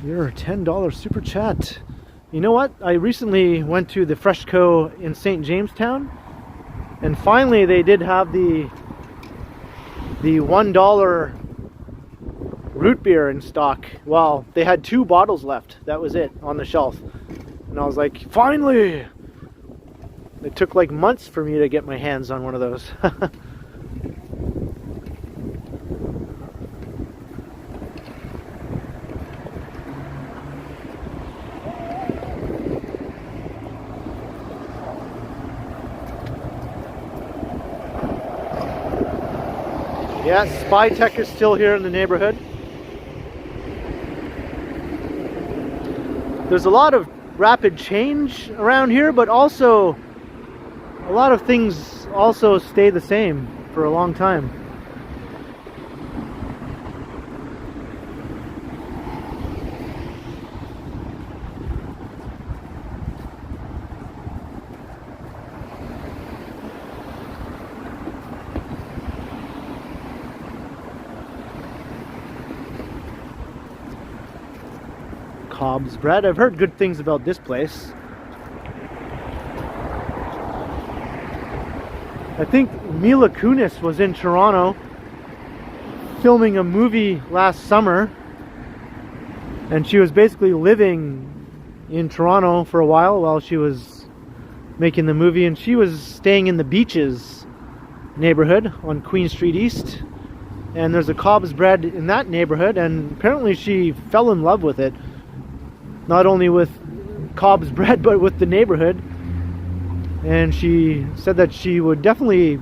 your $10 super chat. You know what? I recently went to the Freshco in St. Jamestown, and finally they did have the $1 root beer in stock. Well, they had 2 bottles left. That was it on the shelf. And I was like, finally! It took like months for me to get my hands on one of those. Yeah, Spy Tech is still here in the neighborhood. There's a lot of rapid change around here, but also a lot of things also stay the same for a long time. Cobb's bread. I've heard good things about this place. I think Mila Kunis was in Toronto filming a movie last summer, and she was basically living in Toronto for a while she was making the movie, and she was staying in the Beaches neighborhood on Queen Street East, and there's a Cobb's bread in that neighborhood, and apparently she fell in love with it, not only with Cobb's bread but with the neighborhood. And she said that she would definitely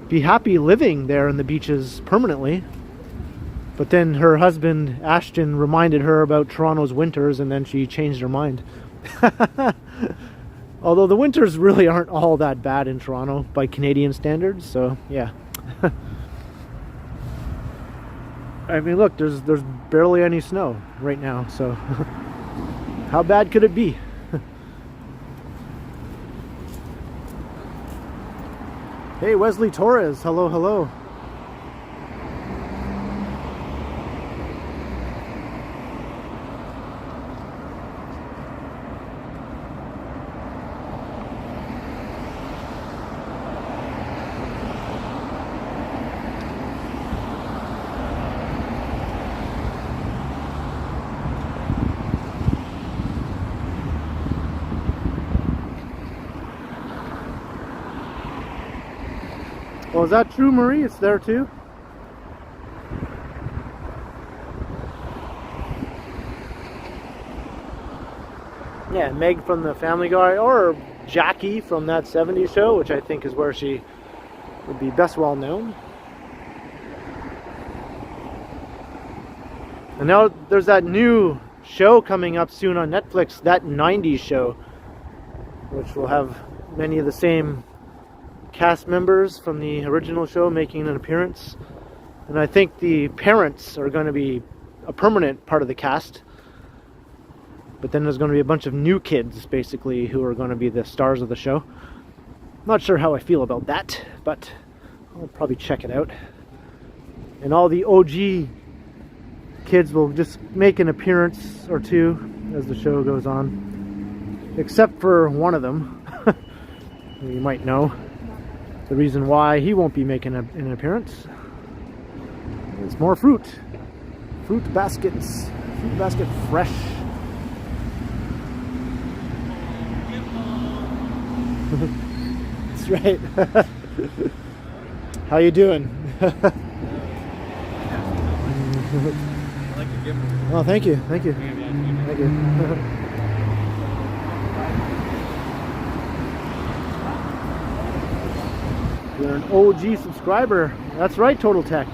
be happy living there in the Beaches permanently. But then her husband, Ashton, reminded her about Toronto's winters, and then she changed her mind. Although the winters really aren't all that bad in Toronto by Canadian standards, so yeah. I mean, look, there's barely any snow right now, so how bad could it be? Hey, Wesley Torres, hello, hello. Well, is that true, Marie? It's there too? Yeah, Meg from the Family Guy, or Jackie from that 70s show, which I think is where she would be best well known. And now there's that new show coming up soon on Netflix, That 90s Show, which will have many of the same cast members from the original show making an appearance, and I think the parents are going to be a permanent part of the cast, but then there's going to be a bunch of new kids basically who are going to be the stars of the show. Not sure how I feel about that, but I'll probably check it out. And all the OG kids will just make an appearance or two as the show goes on, except for one of them. You might know the reason why he won't be making an appearance. It's more fruit. Fruit baskets. Fruit basket fresh. That's right. How you doing? I like your gimbal. Oh, thank you. Thank you. Thank you. You're an OG subscriber. That's right, Total Tech.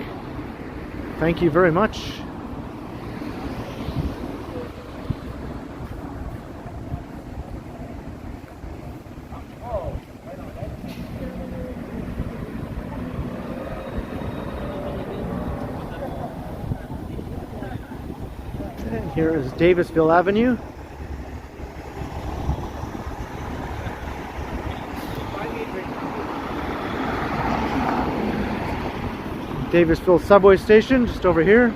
Thank you very much. Okay, here is Davisville Avenue. Davisville subway station, just over here.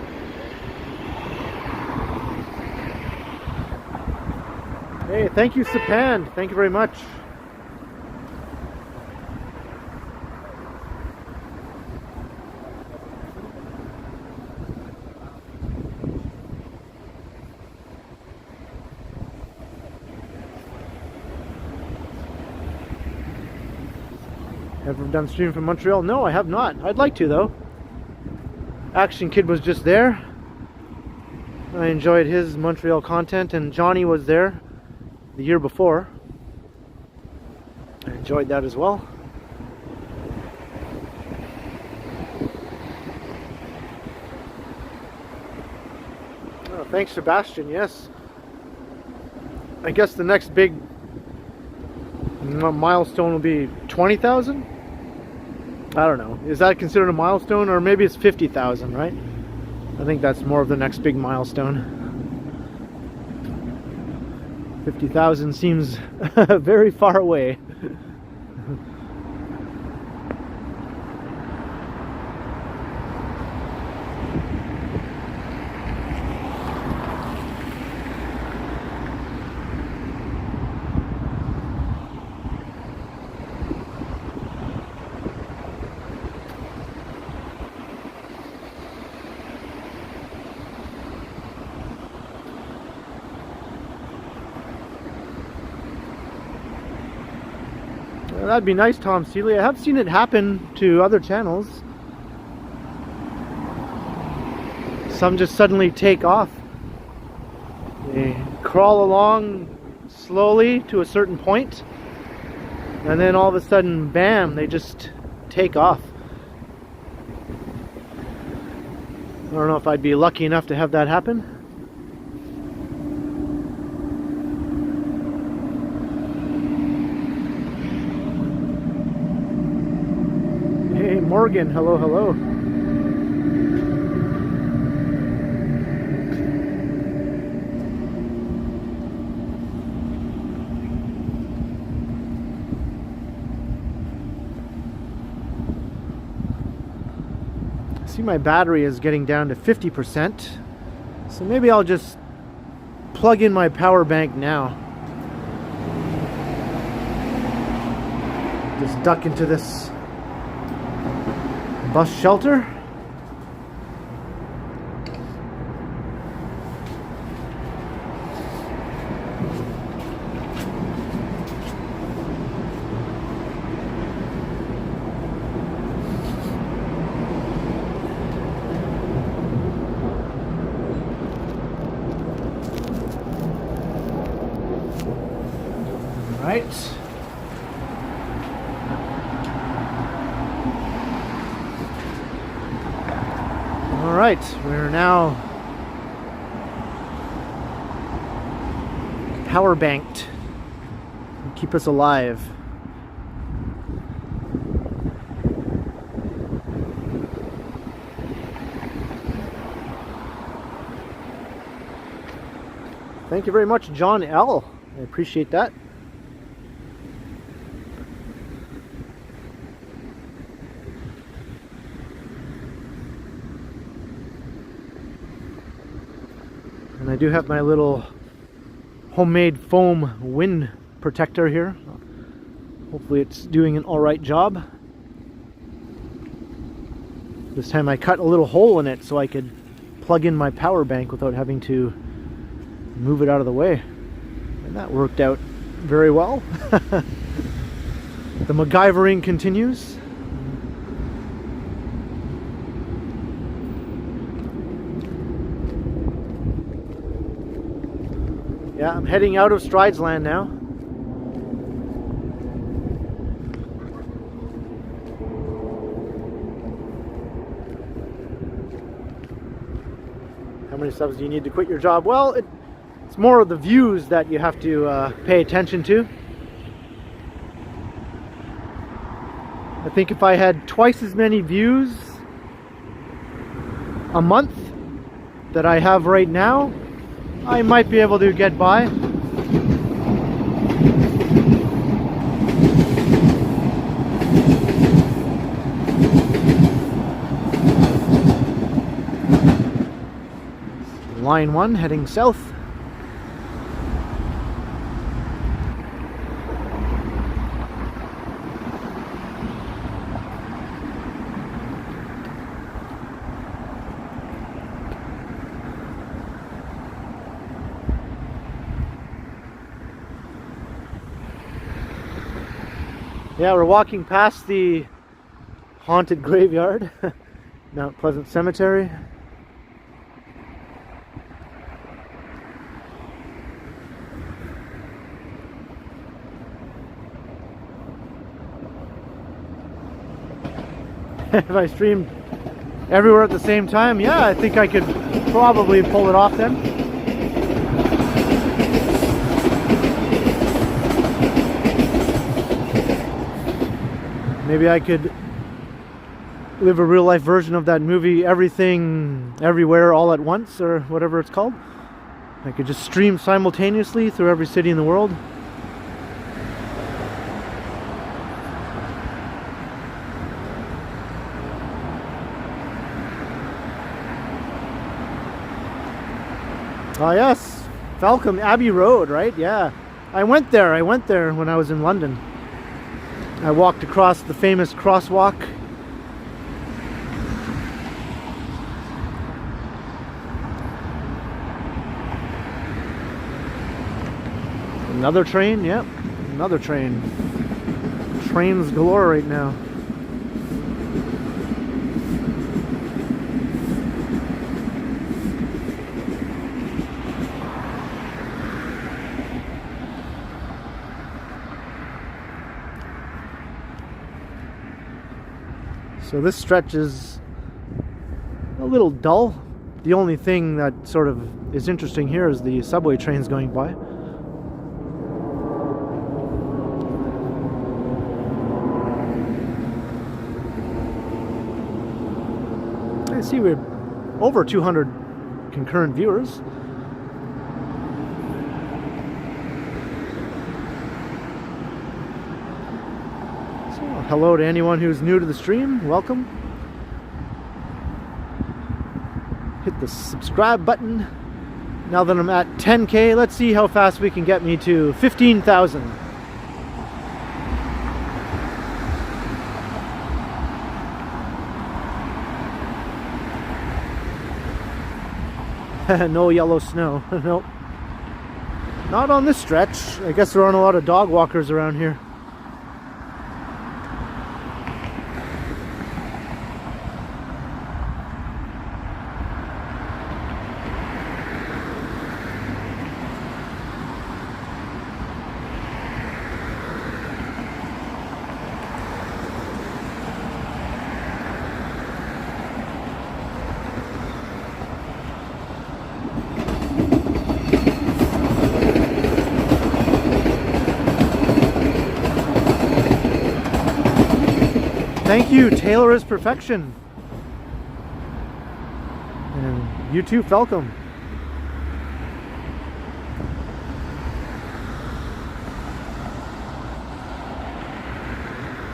Hey, thank you, Sapan. Thank you very much. Ever done stream from Montreal? No, I have not. I'd like to, though. Action Kid was just there. I enjoyed his Montreal content, and Johnny was there the year before. I enjoyed that as well. Oh, thanks, Sebastian. Yes. I guess the next big milestone will be 20,000? I don't know. Is that considered a milestone? Or maybe it's 50,000, right? I think that's more of the next big milestone. 50,000 seems very far away. That'd be nice, Tom Seeley. I have seen it happen to other channels. Some just suddenly take off. They crawl along slowly to a certain point, and then all of a sudden, bam, they just take off. I don't know if I'd be lucky enough to have that happen. Hey, Morgan, hello, hello. See, my battery is getting down to 50%, so maybe I'll just plug in my power bank now. Just duck into this bus shelter. Right. All right, we're now power banked. Keep us alive. Thank you very much, John L. I appreciate that. And I do have my little homemade foam wind protector here. Hopefully it's doing an alright job. This time I cut a little hole in it so I could plug in my power bank without having to move it out of the way. And that worked out very well. The MacGyvering continues. Yeah, I'm heading out of Strides Land now. How many subs do you need to quit your job? Well, it's more of the views that you have to pay attention to. I think if I had twice as many views a month that I have right now, I might be able to get by. Line 1 heading south. Yeah, we're walking past the haunted graveyard, Mount Pleasant Cemetery. If I streamed everywhere at the same time, yeah, I think I could probably pull it off then. Maybe I could live a real life version of that movie, Everything, Everywhere, All at Once, or whatever it's called. I could just stream simultaneously through every city in the world. Oh yes, Falcom Abbey Road, right? Yeah, I went there when I was in London. I walked across the famous crosswalk. Another train, yep, another train. Trains galore right now. So this stretch is a little dull. The only thing that sort of is interesting here is the subway trains going by. I see we're over 200 concurrent viewers. So hello to anyone who's new to the stream. Welcome. Hit the subscribe button. Now that I'm at 10K, let's see how fast we can get me to 15,000. No yellow snow. Nope. Not on this stretch. I guess there aren't a lot of dog walkers around here. Thank you, Taylor is Perfection. And you too, Falcom.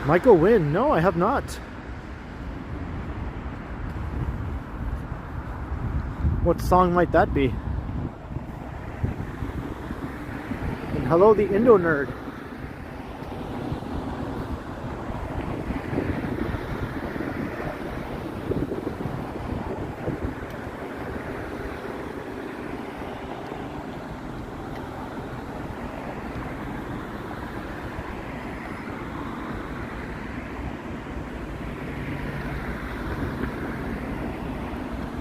Michael Wynn, no, I have not. What song might that be? And hello, the Indo Nerd.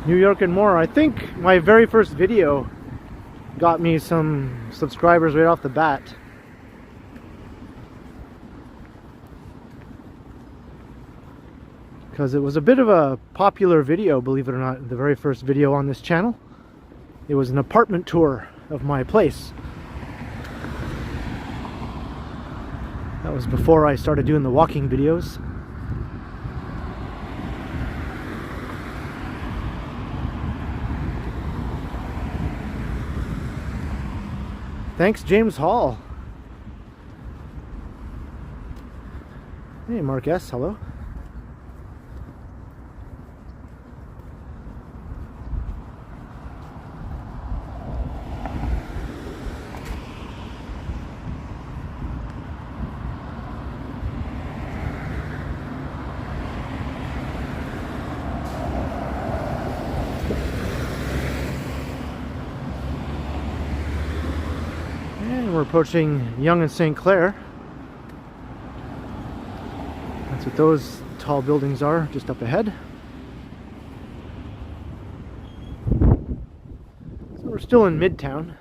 New York and more. I think my very first video got me some subscribers right off the bat. Because it was a bit of a popular video, believe it or not, the very first video on this channel. It was an apartment tour of my place. That was before I started doing the walking videos. Thanks, James Hall. Hey, Mark S. Hello. We're approaching Yonge and St. Clair. That's what those tall buildings are just up ahead. So we're still in Midtown.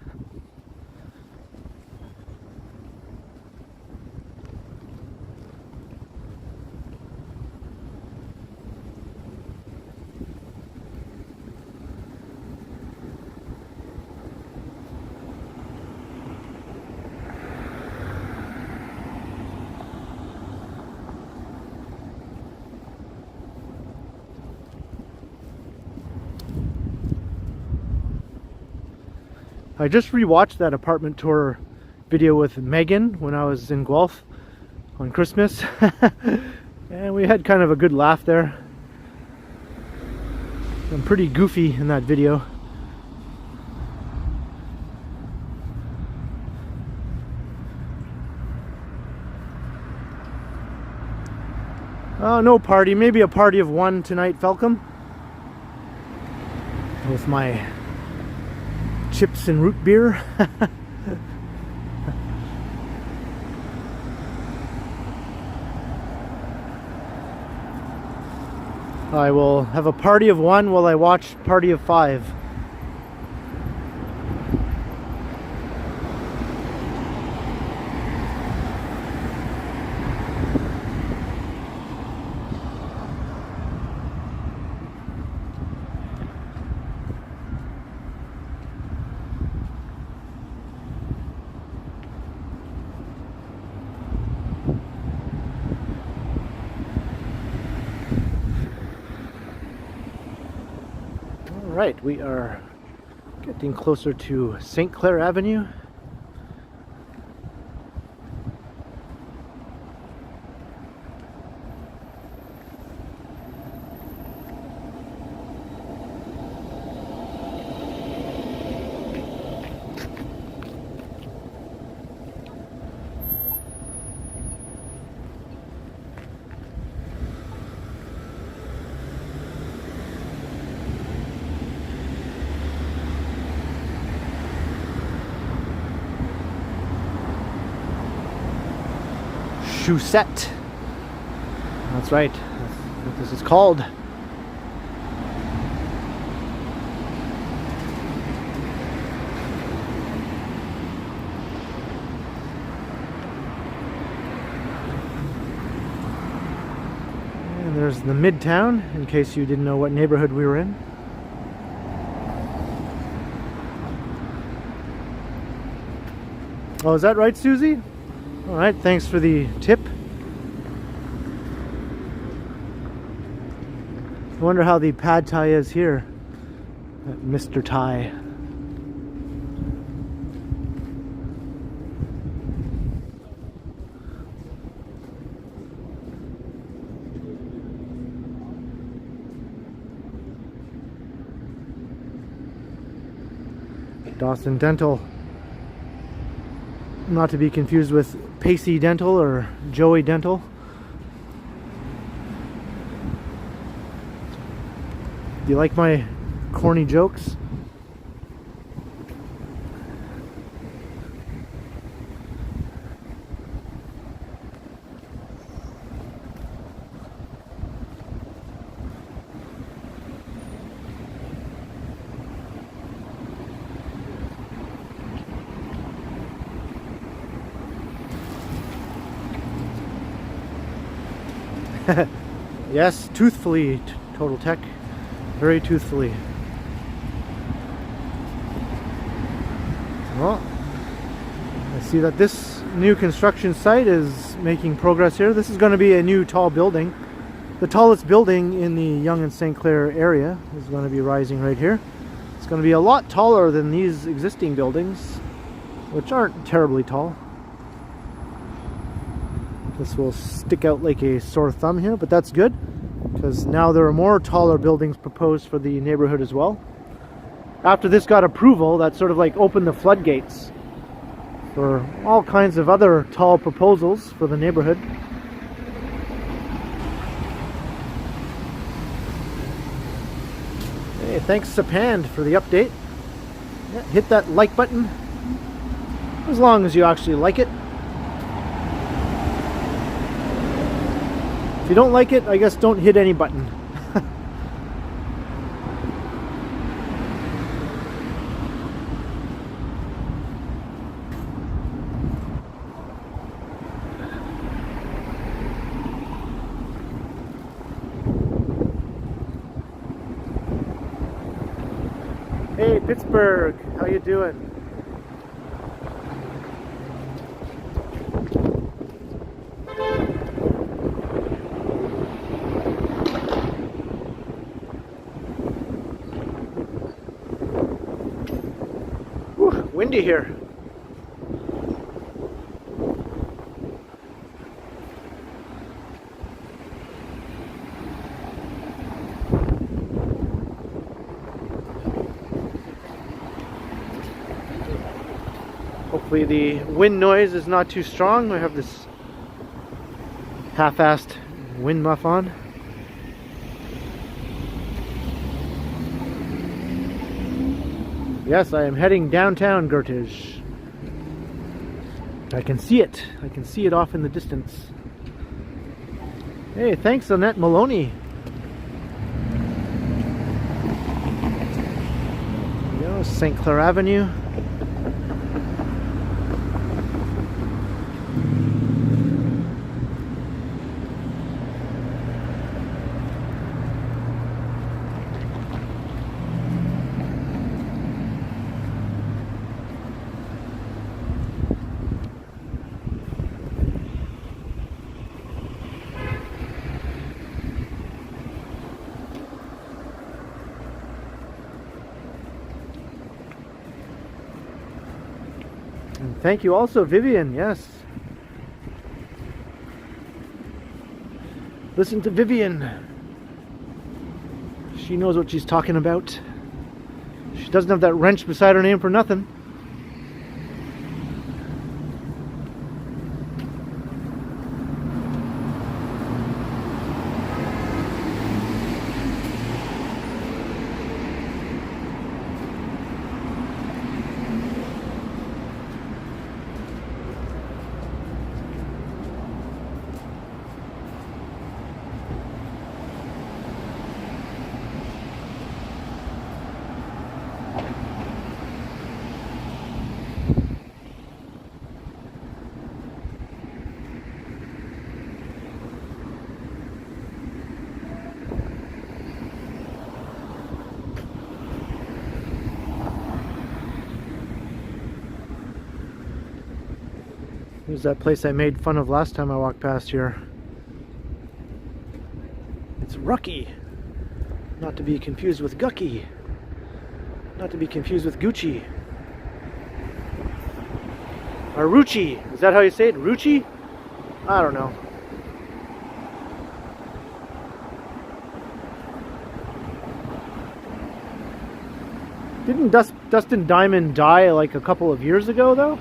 I just rewatched that apartment tour video with Megan when I was in Guelph on Christmas. And we had kind of a good laugh there. I'm pretty goofy in that video. Oh, no party. Maybe a party of one tonight, Falcom. With my chips and root beer. I will have a party of one while I watch party of five. Right, we are getting closer to St. Clair Avenue. Chaussette. That's right. That's what this is called. And there's the Midtown, in case you didn't know what neighborhood we were in. Oh, is that right, Susie? All right, thanks for the tip. I wonder how the pad thai is here at Mr. Thai. Dawson Dental. Not to be confused with Pacey Dental or Joey Dental. Do you like my corny jokes? Yes, toothfully, Total Tech. Very toothfully. Well, I see that this new construction site is making progress here. This is going to be a new tall building. The tallest building in the Yonge and St. Clair area is going to be rising right here. It's going to be a lot taller than these existing buildings, which aren't terribly tall. This will stick out like a sore thumb here, but that's good because now there are more taller buildings proposed for the neighborhood as well. After this got approval, that sort of like opened the floodgates for all kinds of other tall proposals for the neighborhood. Hey, thanks Sapand for the update. Yeah, hit that like button as long as you actually like it. If you don't like it, I guess don't hit any button. Hey Pittsburgh, how you doing? Windy here. Hopefully the wind noise is not too strong. I have this half-assed wind muff on. Yes, I am heading downtown, Gertish. I can see it. I can see it off in the distance. Hey, thanks, Annette Maloney. St. Clair Avenue. And thank you also, Vivian, yes. Listen to Vivian. She knows what she's talking about. She doesn't have that wrench beside her name for nothing. Here's that place I made fun of last time I walked past here. It's Rucky. Not to be confused with Gucky. Not to be confused with Gucci. Or Rucci. Is that how you say it? Rucci? I don't know. Didn't Dustin Diamond die like a couple of years ago though?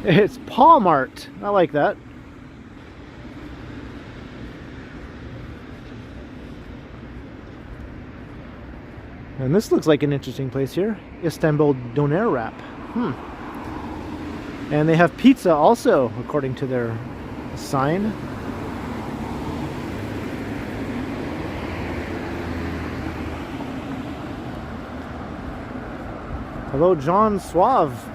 It's Paw Mart. I like that. And this looks like an interesting place here. Istanbul Doner Wrap. And they have pizza also, according to their sign. Hello, John Suave.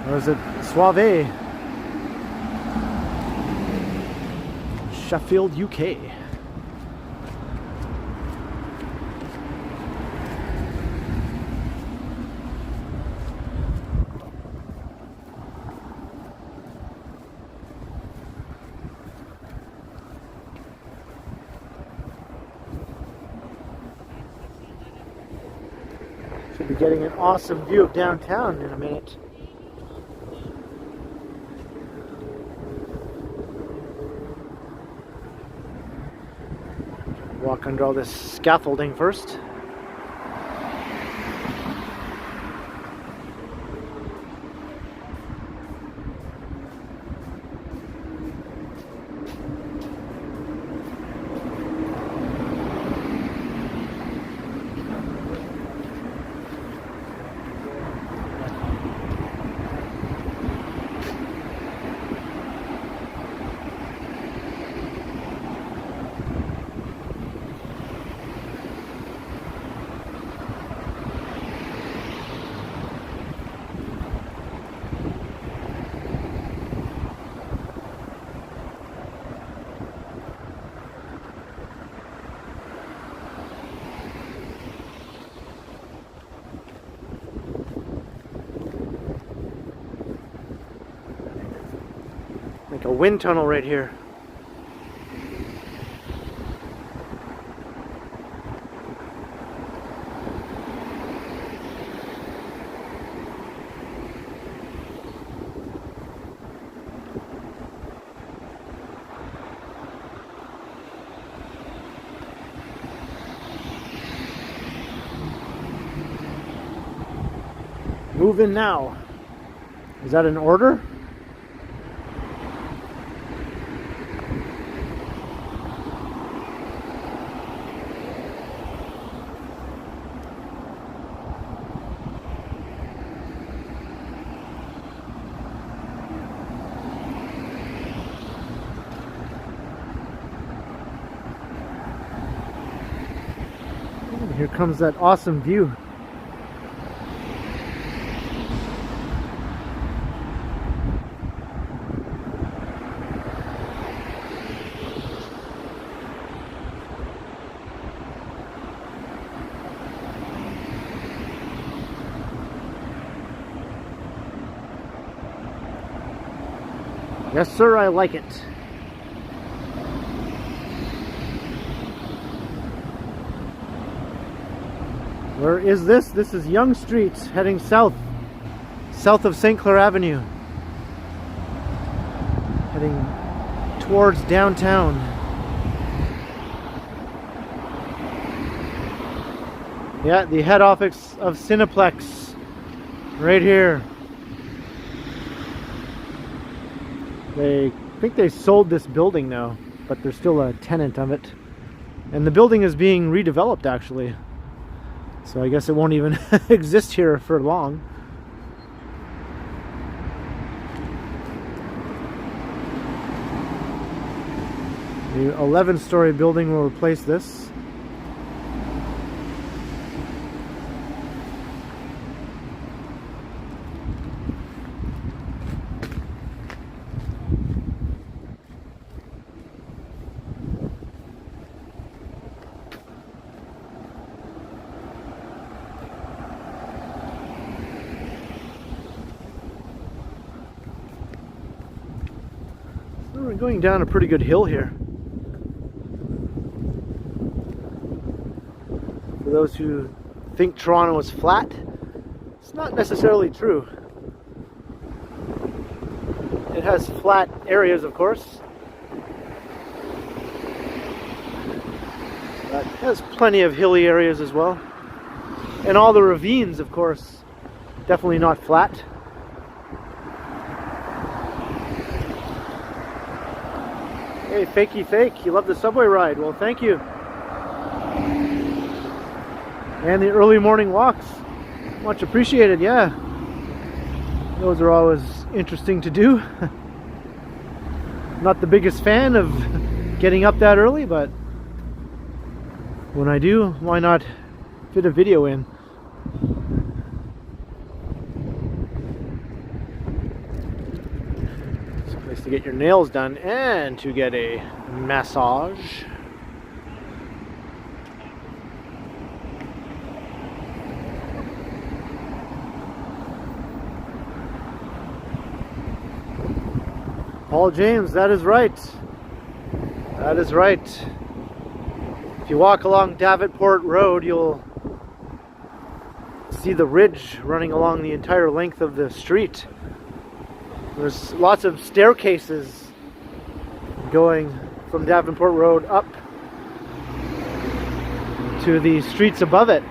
Or is it Suave? Sheffield, UK. Should be getting an awesome view of downtown in a minute. Walk under all this scaffolding first. Like a wind tunnel right here. Move in now. Is that an order? Here comes that awesome view. Yes, sir, I like it. Where is this? This is Yonge Street, heading south of St. Clair Avenue. Heading towards downtown. Yeah, the head office of Cineplex, right here. I think they sold this building now, but there's still a tenant of it. And the building is being redeveloped, actually. So I guess it won't even exist here for long. The 11-story building will replace this. We're going down a pretty good hill here. For those who think Toronto is flat, it's not necessarily true. It has flat areas, of course, but it has plenty of hilly areas as well. And all the ravines, of course, definitely not flat. Hey, fakey fake, you love the subway ride. Well, thank you. And the early morning walks. Much appreciated, yeah. Those are always interesting to do. Not the biggest fan of getting up that early, but when I do, why not fit a video in? To get your nails done and to get a massage. Paul James, that is right. That is right. If you walk along Davenport Road, you'll see the ridge running along the entire length of the street. There's lots of staircases going from Davenport Road up to the streets above it.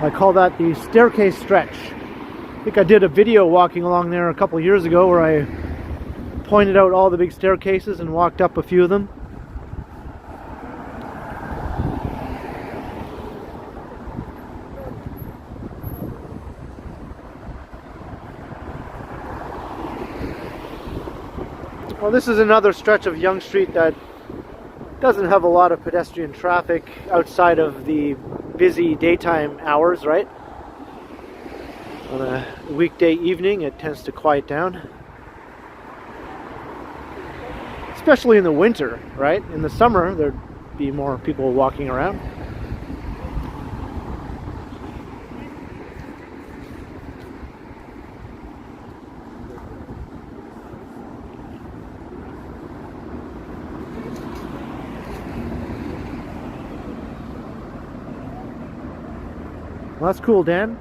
I call that the staircase stretch. I think I did a video walking along there a couple years ago where I pointed out all the big staircases and walked up a few of them. Well, this is another stretch of Yonge Street that doesn't have a lot of pedestrian traffic outside of the busy daytime hours, right? On a weekday evening, it tends to quiet down. Especially in the winter, right? In the summer, there'd be more people walking around. Well, that's cool, Dan.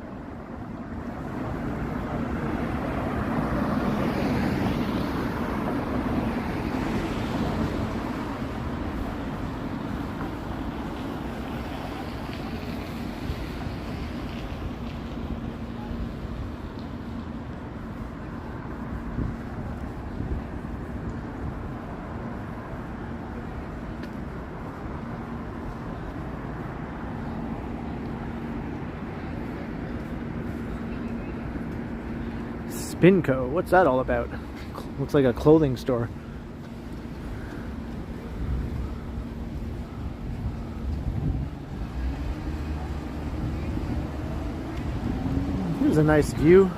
Spinco, what's that all about? Looks like a clothing store. Here's a nice view.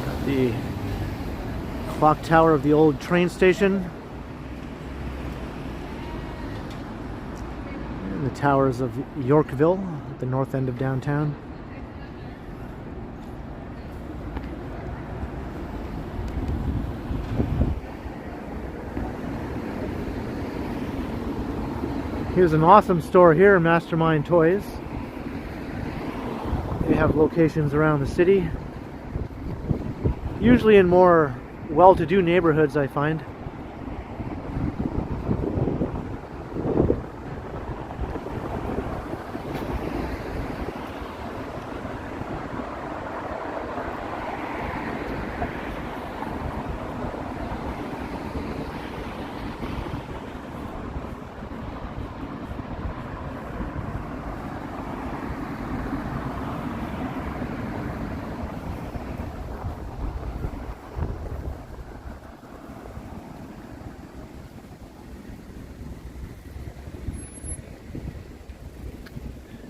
Got the clock tower of the old train station. And the towers of Yorkville at the north end of downtown. Here's an awesome store here, Mastermind Toys. They have locations around the city, usually in more well-to-do neighborhoods, I find.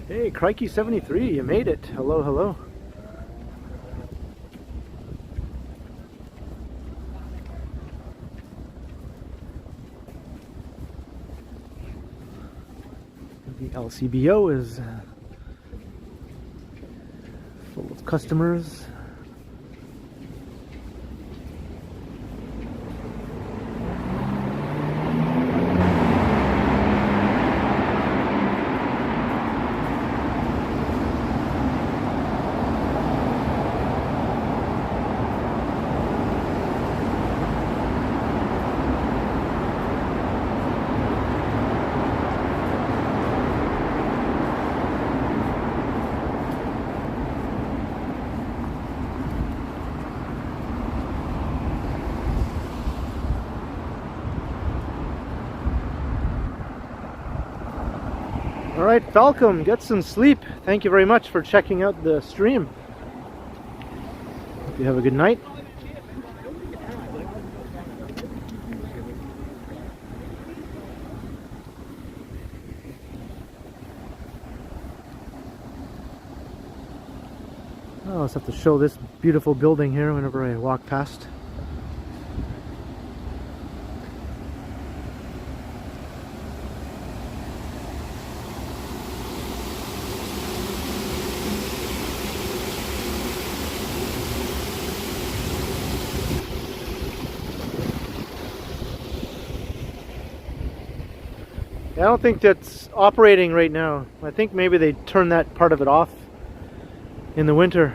Hey, Crikey73, you made it. Hello, hello. The LCBO is full of customers. Alright, Falcom, get some sleep. Thank you very much for checking out the stream. Hope you have a good night. Oh, I just have to show this beautiful building here whenever I walk past. I don't think that's operating right now. I think maybe they turn that part of it off in the winter.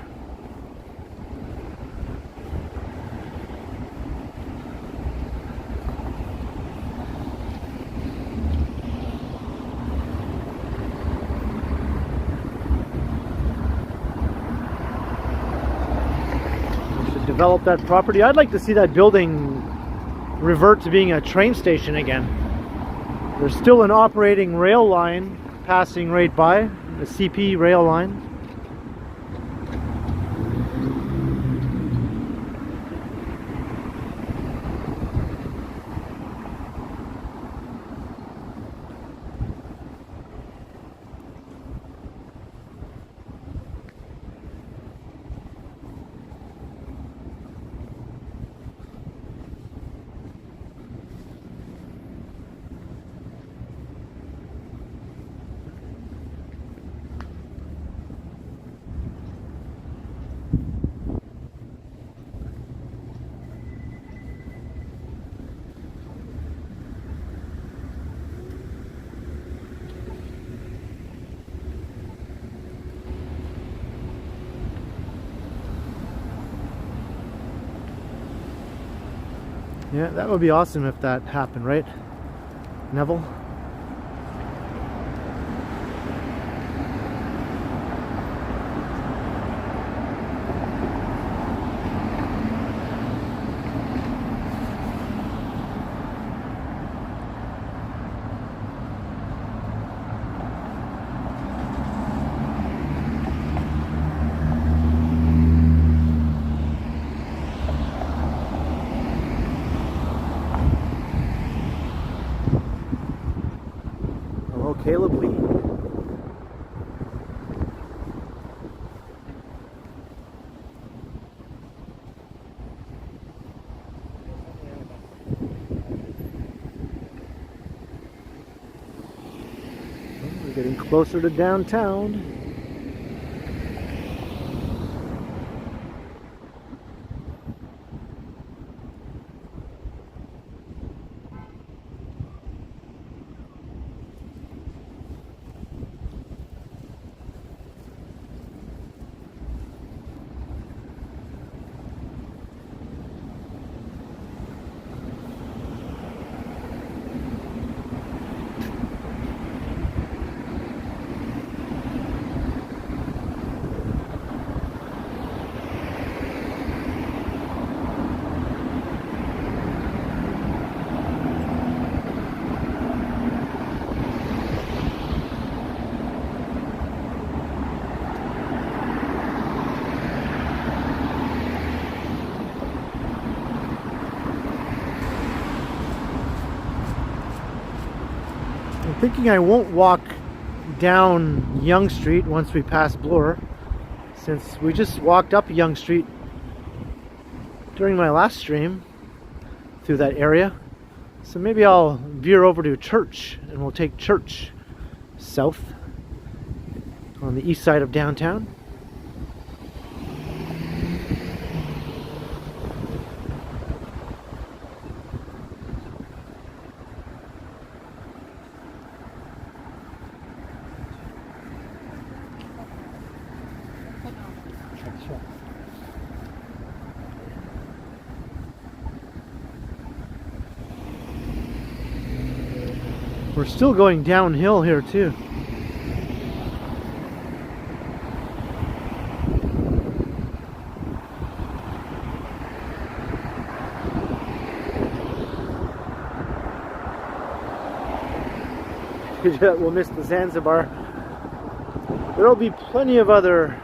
We should develop that property. I'd like to see that building revert to being a train station again. There's still an operating rail line passing right by, the CP rail line. Yeah, that would be awesome if that happened, right, Neville? Caleb Lee. Getting closer to downtown. I'm thinking I won't walk down Yonge Street once we pass Bloor, since we just walked up Yonge Street during my last stream through that area. So maybe I'll veer over to Church and we'll take Church south on the east side of downtown. We're still going downhill here too. We'll miss the Zanzibar. There'll be plenty of other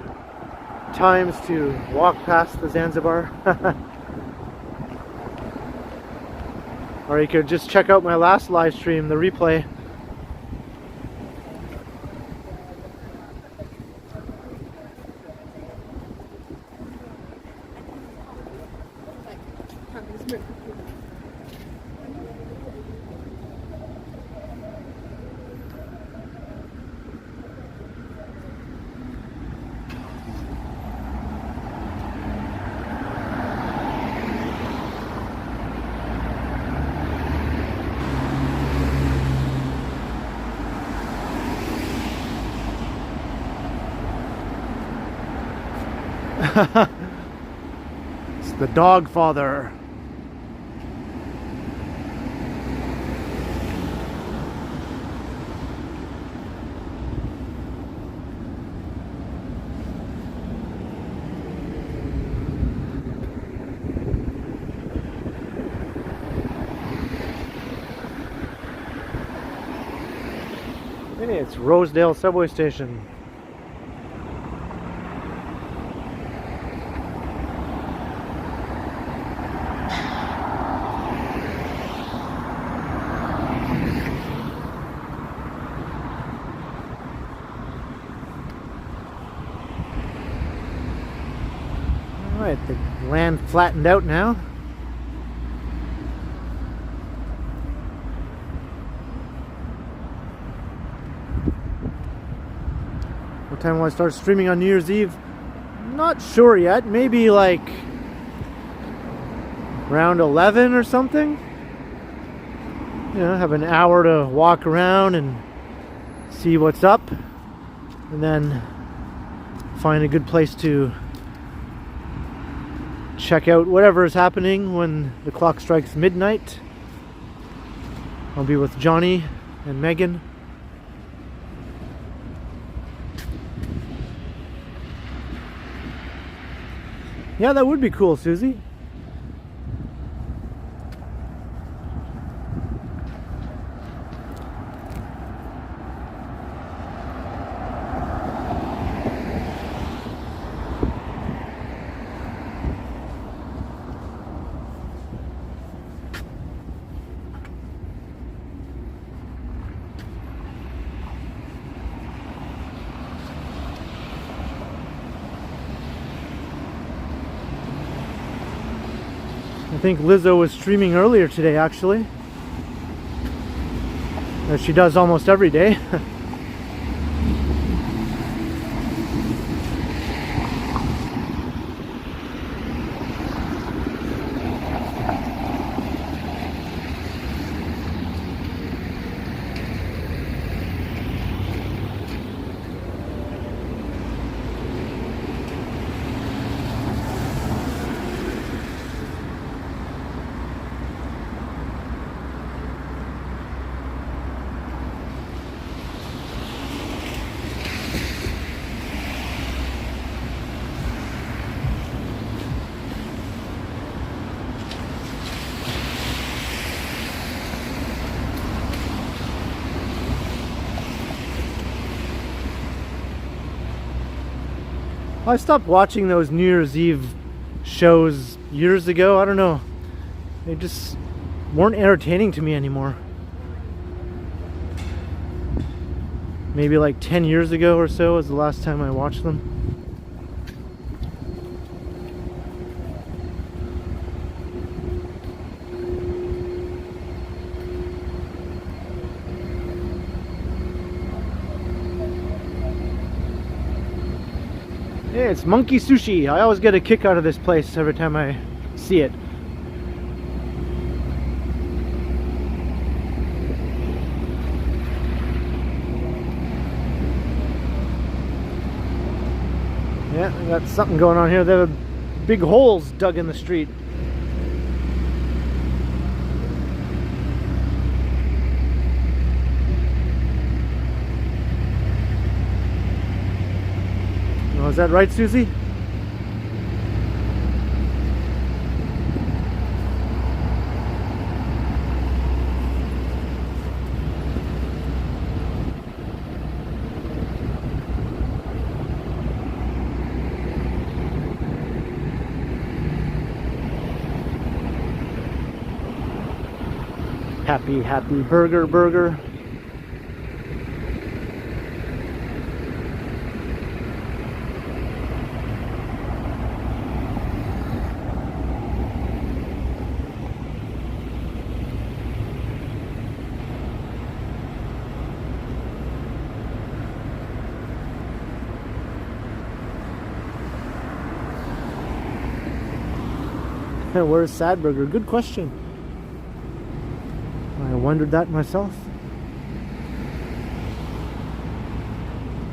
times to walk past the Zanzibar. Or you could just check out my last live stream, the replay. It's the dog father. Hey, it's Rosedale subway station. Alright, the land flattened out now. What time will I start streaming on New Year's Eve? Not sure yet. Maybe like around 11 or something. You know, have an hour to walk around and see what's up, and then find a good place to check out whatever is happening when the clock strikes midnight. I'll be with Johnny and Megan. Yeah, that would be cool, Susie. I think Lizzo was streaming earlier today, actually, as she does almost every day. I stopped watching those New Year's Eve shows years ago. I don't know. They just weren't entertaining to me anymore. Maybe like 10 years ago or so was the last time I watched them. Hey, it's Monkey Sushi. I always get a kick out of this place every time I see it. Yeah, we got something going on here. They have big holes dug in the street. Oh, is that right, Susie? Happy burger. Where's Sad Burger? Good question. I wondered that myself.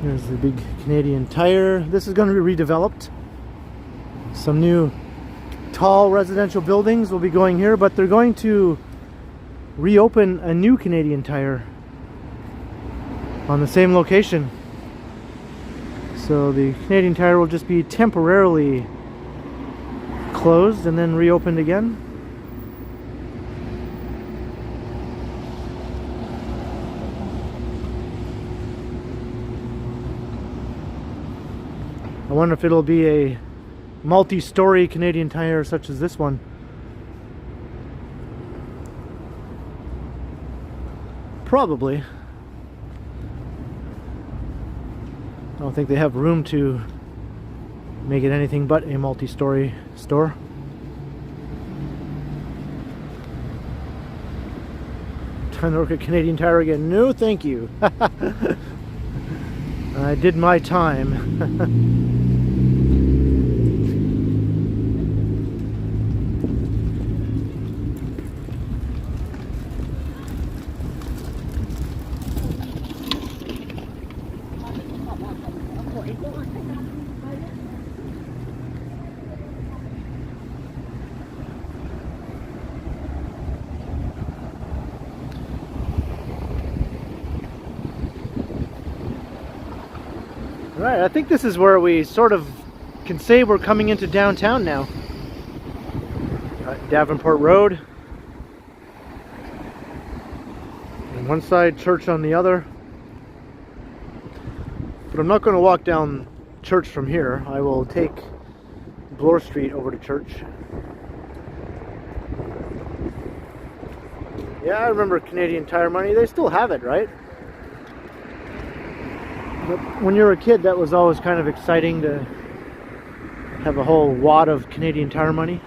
There's the big Canadian Tire. This is going to be redeveloped. Some new tall residential buildings will be going here, but they're going to reopen a new Canadian Tire on the same location. So the Canadian Tire will just be temporarily closed and then reopened again. I wonder if it'll be a multi-story Canadian Tire such as this one. Probably. I don't think they have room to make it anything but a multi-story store. Trying to work at Canadian Tire again. No, thank you. I did my time. Right, I think this is where we sort of can say we're coming into downtown now. Davenport Road. On one side, church on the other. But I'm not going to walk down church from here. I will take Bloor Street over to church. Yeah, I remember Canadian Tire money. They still have it, right? But when you were a kid, that was always kind of exciting to have a whole wad of Canadian Tire money.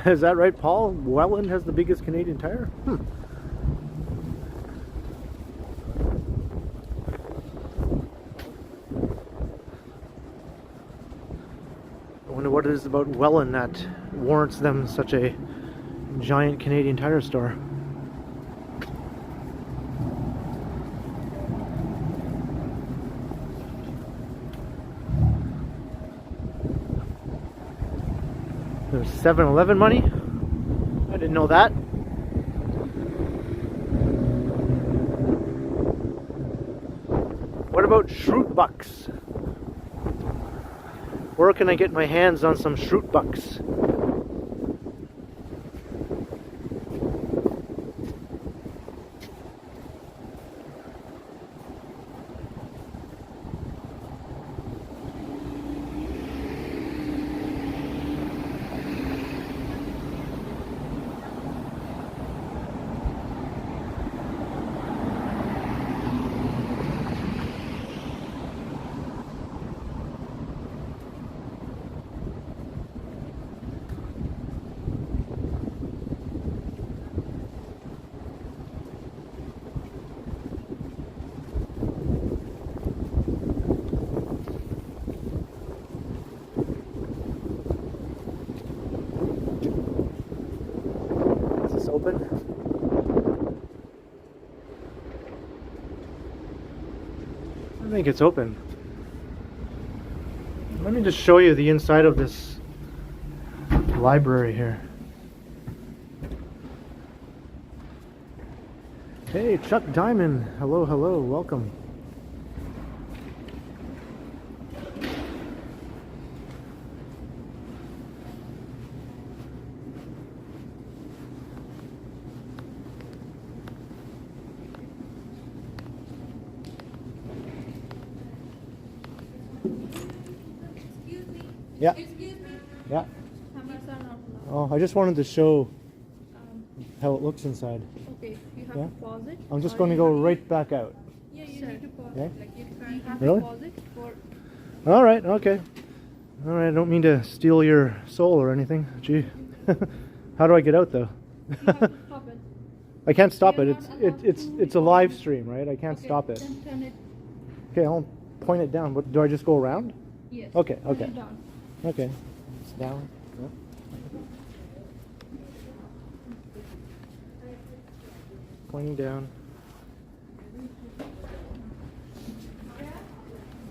Is that right, Paul? Welland has the biggest Canadian Tire? what it is about Welland that warrants them such a giant Canadian Tire store. There's 7-Eleven money. I didn't know that. What about Shroot Bucks? Where can I get my hands on some Shroot Bucks? Open. I think it's open. Let me just show you the inside of this library here. Hey, Chuck Diamond. Hello, hello, welcome. Yeah. Excuse me. Yeah. How much are not Oh, I just wanted to show how it looks inside. Okay, you have Yeah. to pause it. I'm just or going to you go have right back out. Yeah, you need to pause Okay. it. Like you have Really? to pause it for. All right, okay. All right, I don't mean to steal your soul or anything. Gee. How do I get out though? You have to stop it. I can't stop You're it. not It's allowed to it's a live stream, right? I can't Okay, stop it. Then turn it. Okay, I'll point it down. What do I just go around? Yes. Okay, turn okay. it down. Okay. It's down. Yep. Pointing down.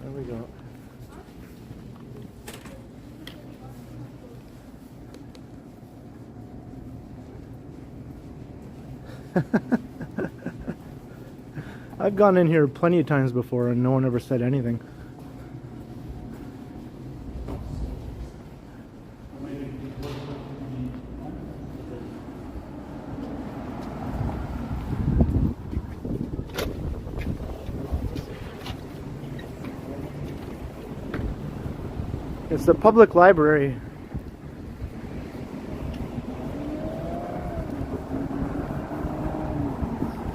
There we go. I've gone in here plenty of times before and no one ever said anything. It's the public library.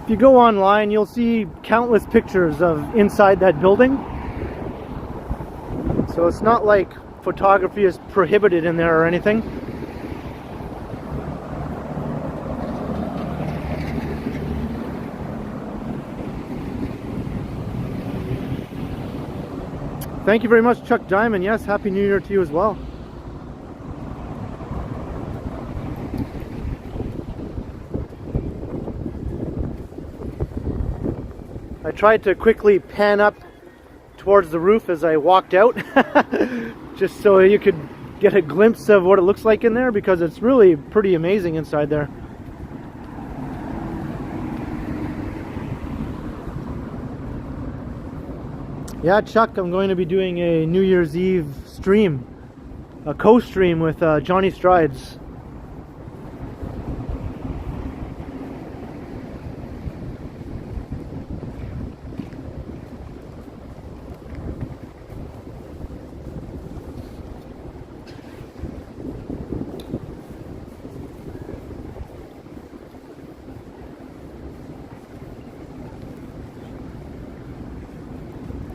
If you go online, you'll see countless pictures of inside that building. So it's not like photography is prohibited in there or anything. Thank you very much, Chuck Diamond. Yes, Happy New Year to you as well. I tried to quickly pan up towards the roof as I walked out, just so you could get a glimpse of what it looks like in there, because it's really pretty amazing inside there. Yeah, Chuck, I'm going to be doing a New Year's Eve stream, a co-stream with Johnny Strides.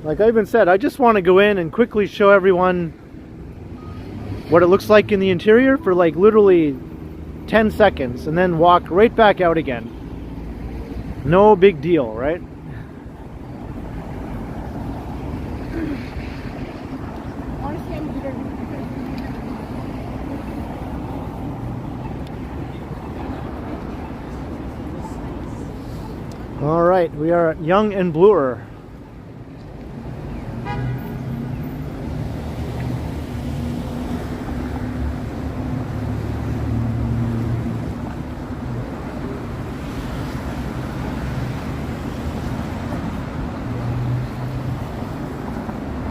Like I even said, I just want to go in and quickly show everyone what it looks like in the interior for like literally 10 seconds and then walk right back out again. No big deal, right? Honestly, I'm good at All right, we are at Young and Bloor.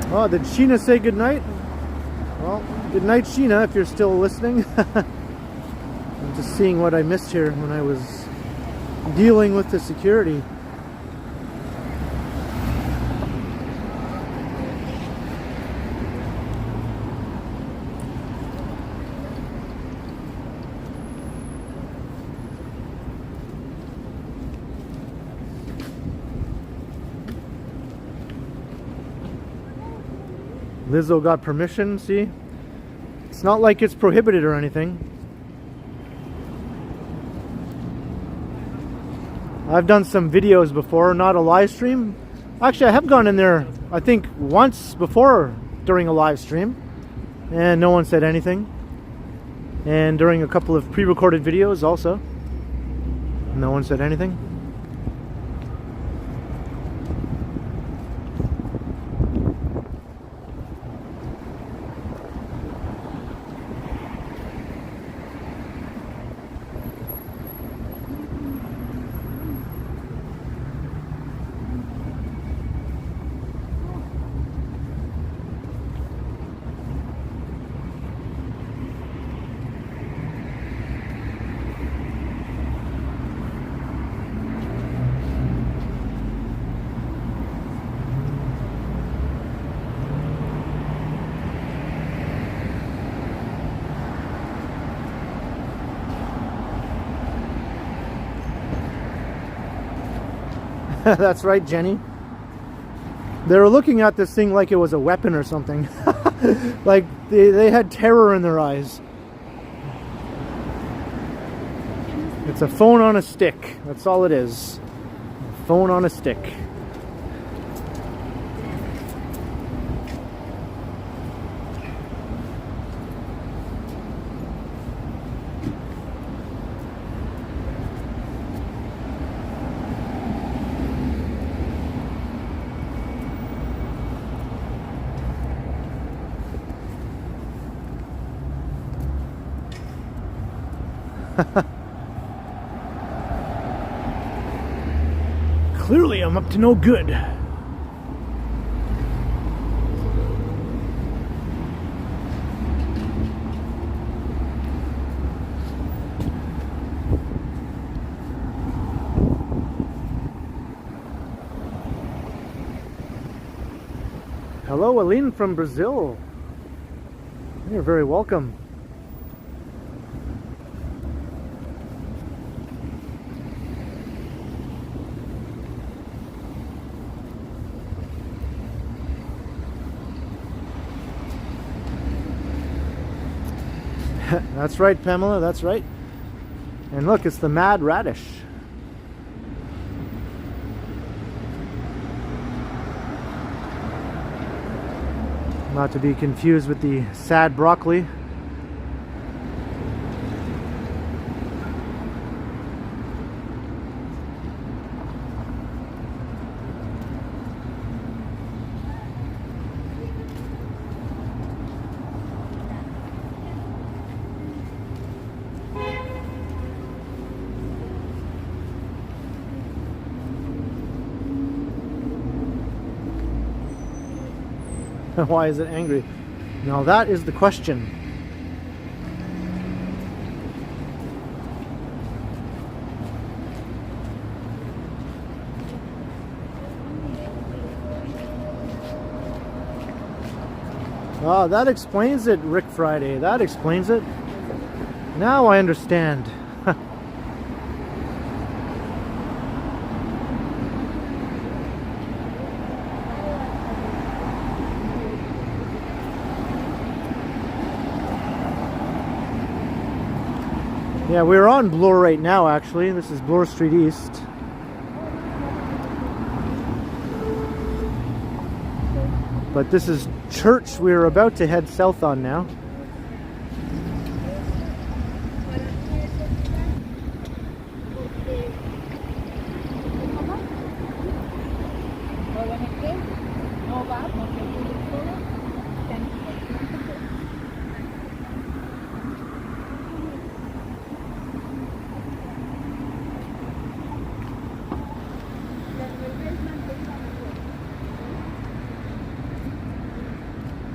Oh, did Sheena say goodnight? Well, good night, Sheena, if you're still listening. I'm just seeing what I missed here when I was dealing with the security. Lizzo got permission, see? It's not like it's prohibited or anything. I've done some videos before, not a live stream. Actually, I have gone in there, I think, once before during a live stream, and no one said anything. And during a couple of pre-recorded videos also, no one said anything. That's right, Jenny. They were looking at this thing like it was a weapon or something. Like they had terror in their eyes. It's a phone on a stick. That's all it is. A phone on a stick. Clearly I'm up to no good. Hello, Aline from Brazil. You're very welcome. That's right, Pamela, that's right. And look, it's the mad radish. Not to be confused with the sad broccoli. Why is it angry? Now that is the question. Ah, that explains it, Rick Friday. That explains it. Now I understand. Yeah, we're on Bloor right now, actually. This is Bloor Street East. But this is Church. We're about to head south on now.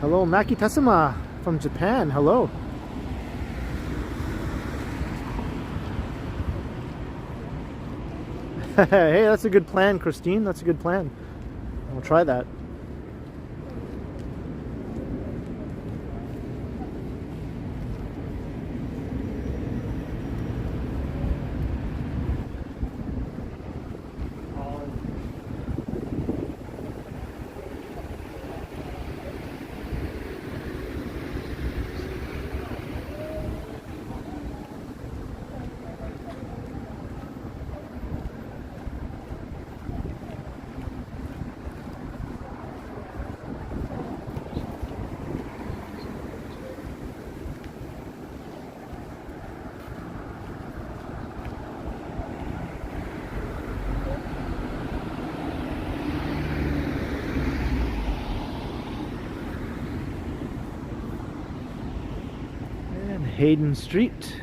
Hello, Maki Tasuma from Japan. Hello. Hey, that's a good plan, Christine. That's a good plan. I'll try that. Hayden Street.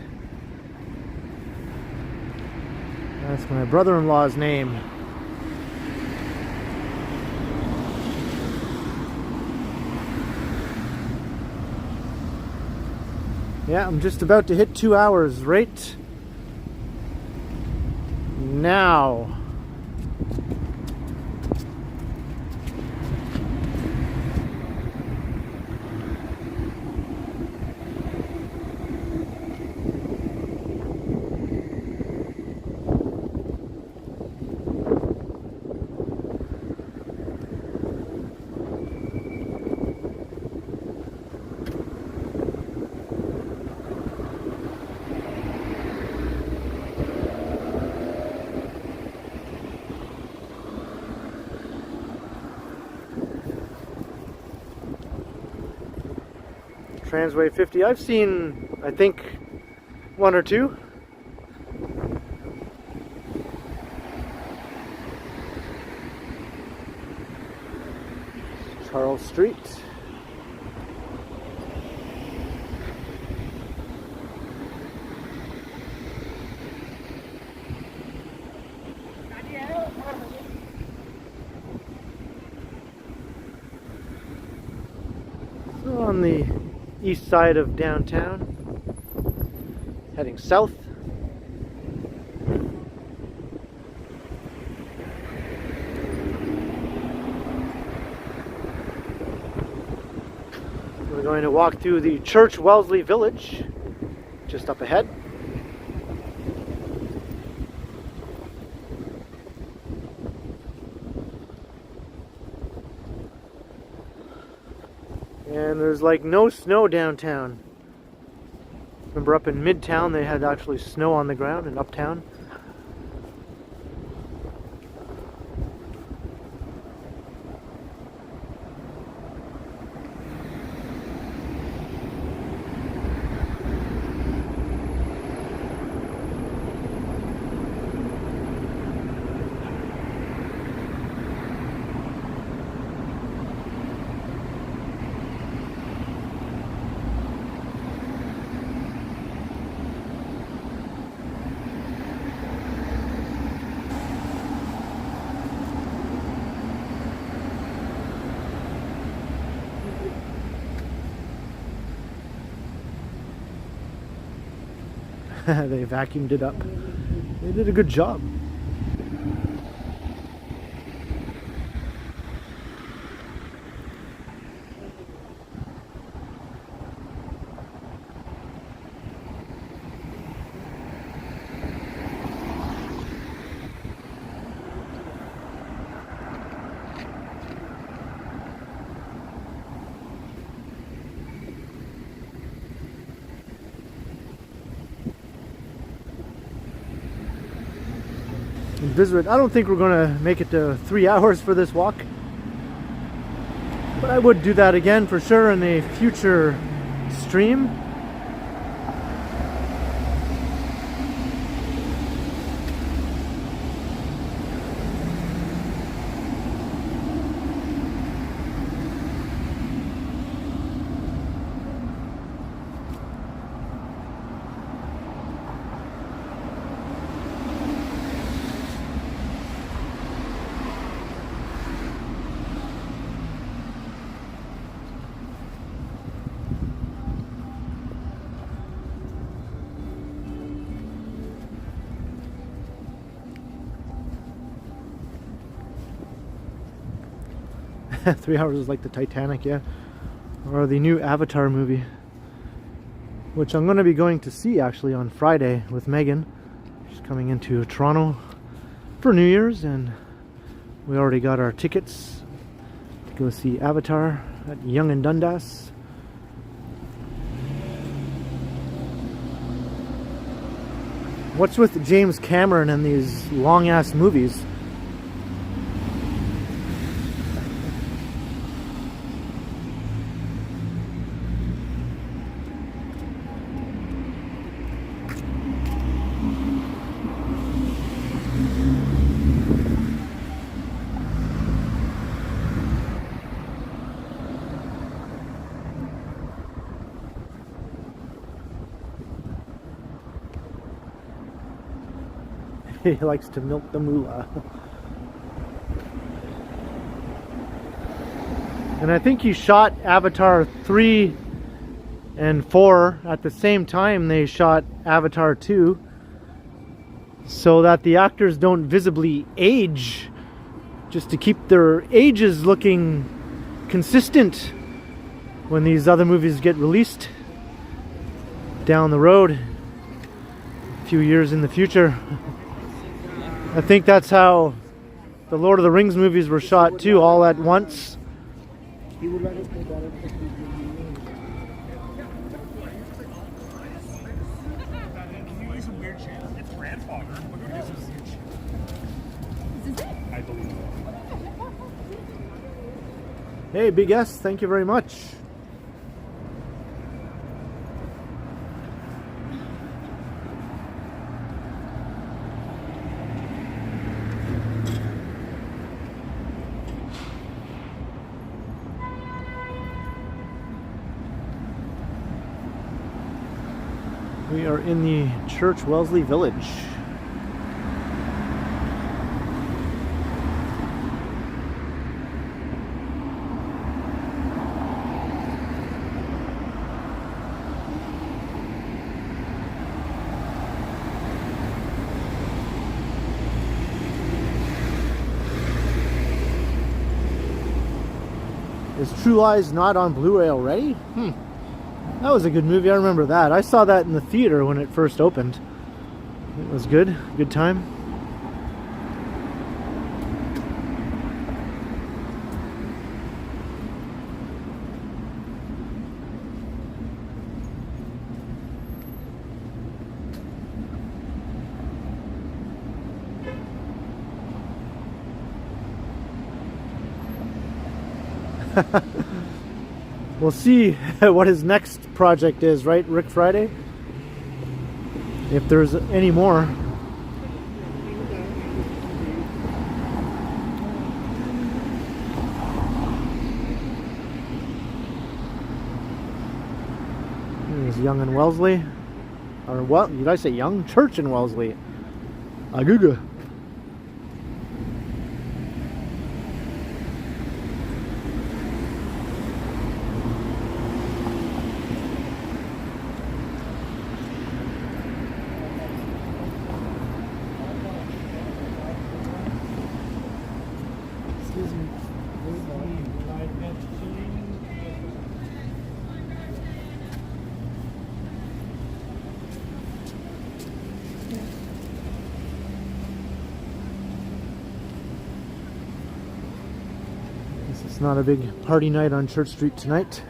That's my brother-in-law's name. Yeah, I'm just about to hit 2 hours right now. Transway 50. I've seen, I think, one or two. Charles Street. So on the east side of downtown, heading south. We're going to walk through the Church Wellesley Village, just up ahead. And there's like no snow downtown. Remember up in Midtown they had actually snow on the ground in Uptown. They vacuumed it up. They did a good job. Visit. I don't think we're going to make it to 3 hours for this walk, but I would do that again for sure in a future stream. 3 hours is like the Titanic, yeah. Or the new Avatar movie, which I'm going to be going to see actually on Friday with Megan. She's coming into Toronto for New Year's, and we already got our tickets to go see Avatar at Yonge and Dundas. What's with James Cameron and these long ass movies? He likes to milk the moolah. And I think he shot Avatar 3 and 4 at the same time they shot Avatar 2, so that the actors don't visibly age, just to keep their ages looking consistent when these other movies get released down the road a few years in the future. I think that's how the Lord of the Rings movies were shot too, all at once. Hey, Big S, thank you very much. We are in the Church Wellesley Village. Is True Lies not on Blu-ray already? That was a good movie. I remember that. I saw that in the theater when it first opened. It was good. Good time. We'll see what his next project is, right, Rick Friday? If there's any more. Here's Yonge and Wellesley. Or what? Did I say Yonge? Church in Wellesley. Aguga. It's not a big party night on Church Street tonight.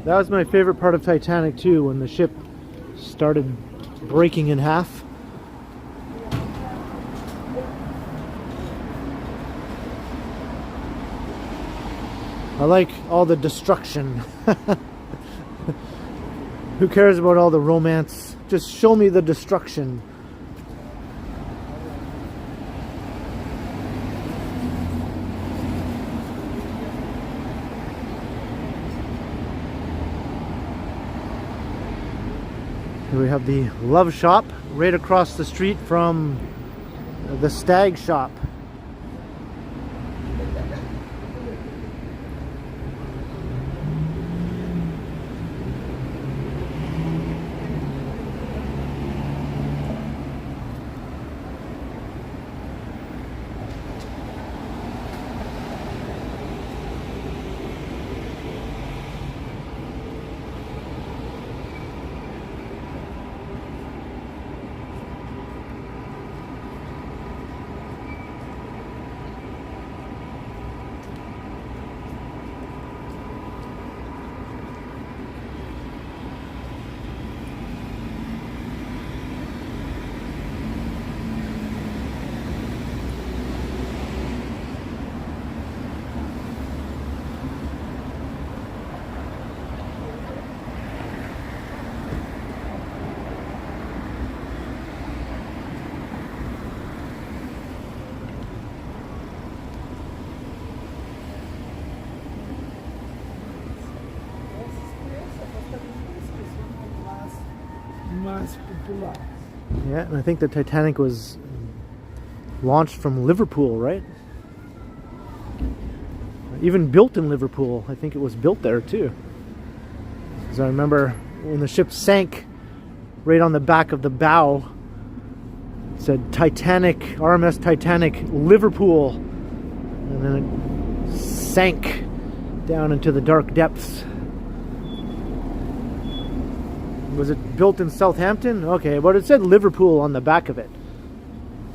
That was my favorite part of Titanic too, when the ship started breaking in half. I like all the destruction. Who cares about all the romance? Just show me the destruction. Here we have the Love Shop right across the street from the Stag Shop. Yeah, and I think the Titanic was launched from Liverpool, right? Even built in Liverpool. I think it was built there too. Because I remember when the ship sank, right on the back of the bow, it said Titanic, RMS Titanic, Liverpool. And then it sank down into the dark depths. Was it built in Southampton? Okay, but it said Liverpool on the back of it.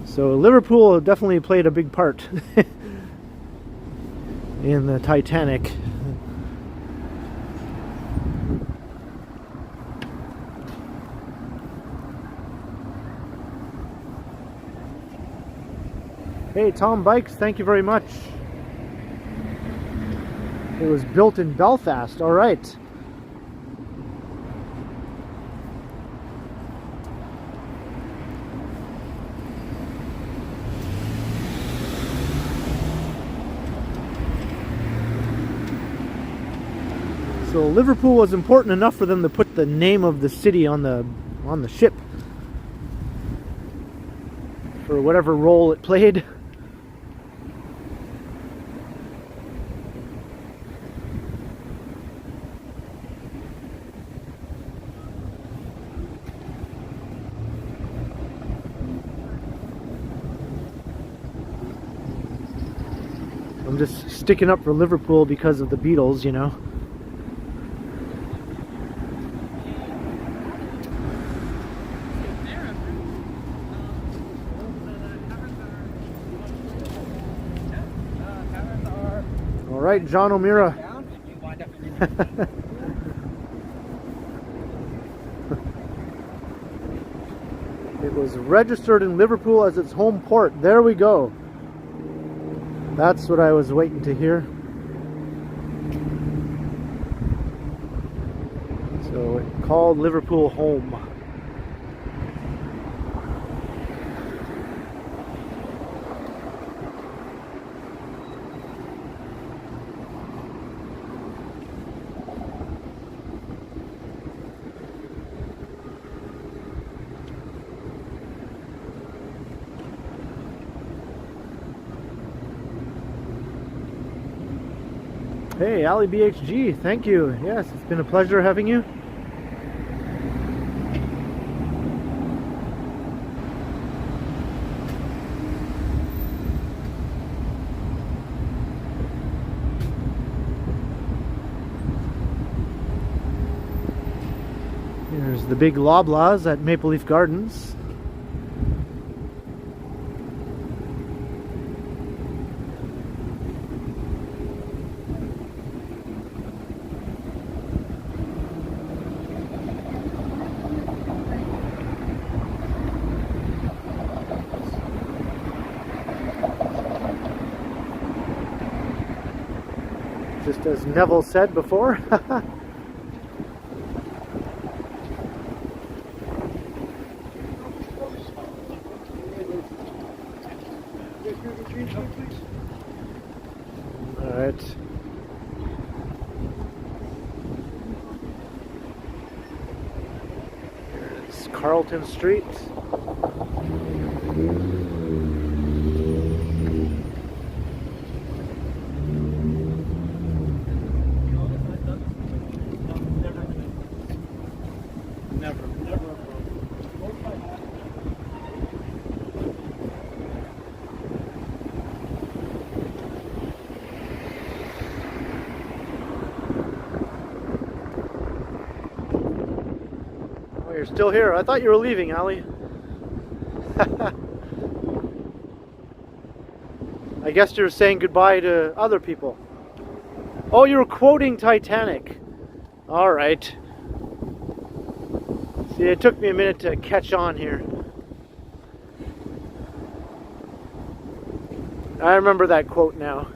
So Liverpool definitely played a big part in the Titanic. Hey, Tom Bikes, thank you very much. It was built in Belfast, all right. So Liverpool was important enough for them to put the name of the city on the ship for whatever role it played. I'm just sticking up for Liverpool because of the Beatles, you know. All right, John O'Meara. It was registered in Liverpool as its home port. There we go. That's what I was waiting to hear. So it called Liverpool home. Hey, Ali BHG, thank you. Yes, it's been a pleasure having you. Here's the big Loblaws at Maple Leaf Gardens. Just as Neville said before. All right. Here's Carlton Street. you're still here. I thought you were leaving, Ali. I guess you're saying goodbye to other people. Oh, you're quoting Titanic. All right. See, it took me a minute to catch on here. I remember that quote now.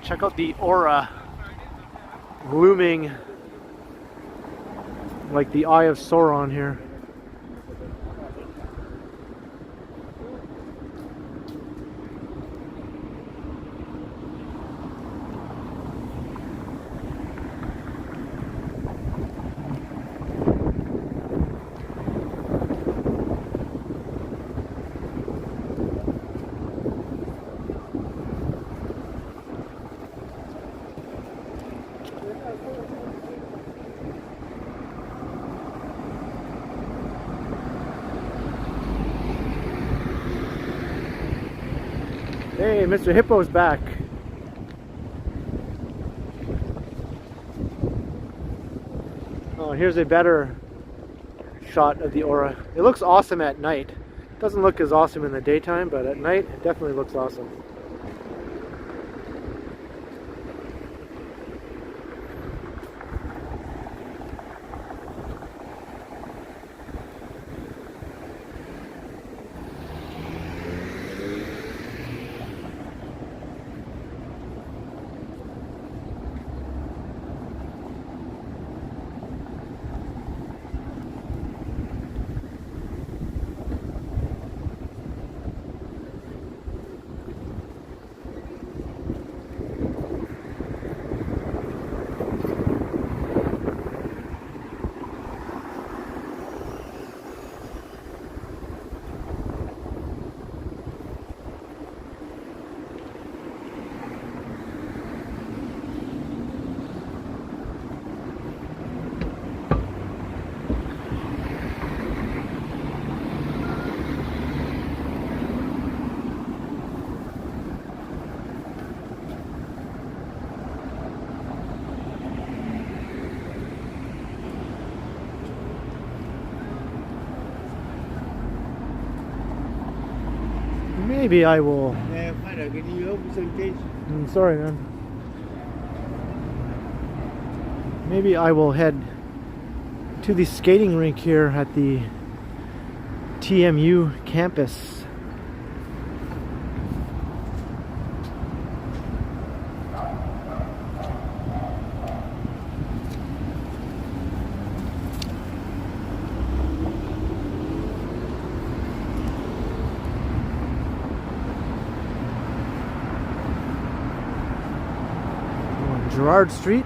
Check out the aura looming like the Eye of Sauron here. Hey, Mr. Hippo's back. Oh, here's a better shot of the aura. It looks awesome at night. It doesn't look as awesome in the daytime, but at night it definitely looks awesome. Maybe I will. Sorry, man. Maybe I will head to the skating rink here at the TMU campus. Gerard Street.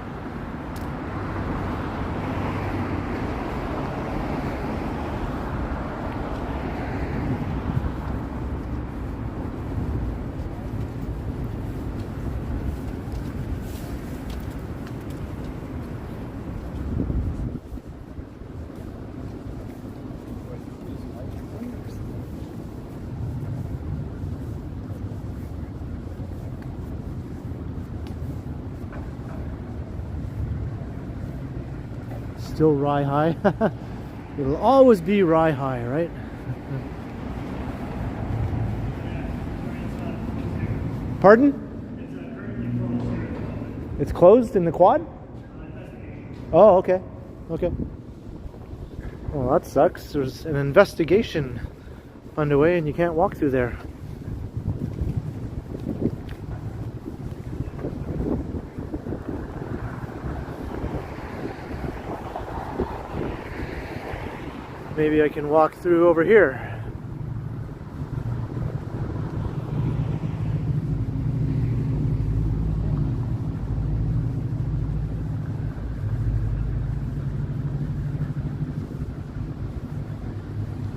Still rye high. It'll always be rye high, right? Pardon? It's closed in the quad? Oh, okay. Okay. Well, that sucks. There's an investigation underway and you can't walk through there. Maybe I can walk through over here.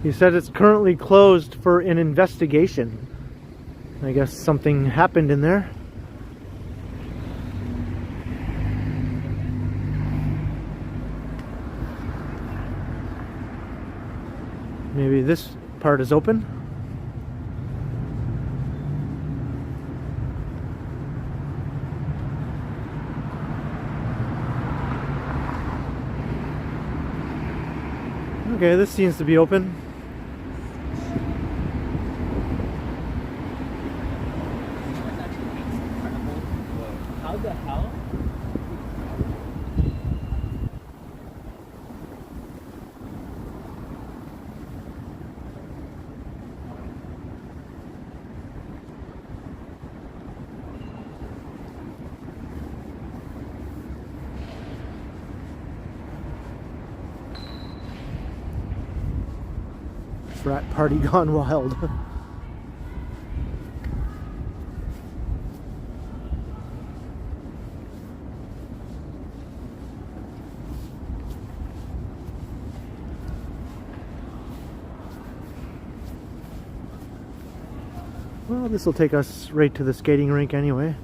He said it's currently closed for an investigation. I guess something happened in there. Maybe this part is open. Okay, this seems to be open. How the hell? Frat party gone wild. Well, this will take us right to the skating rink anyway.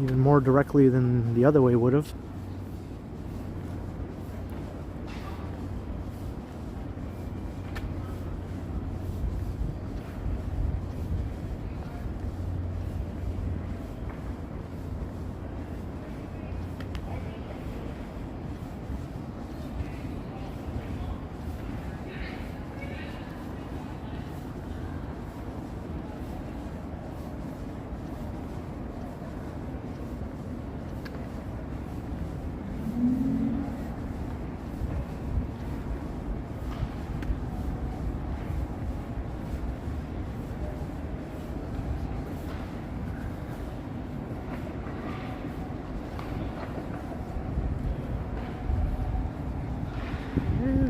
Even more directly than the other way would have.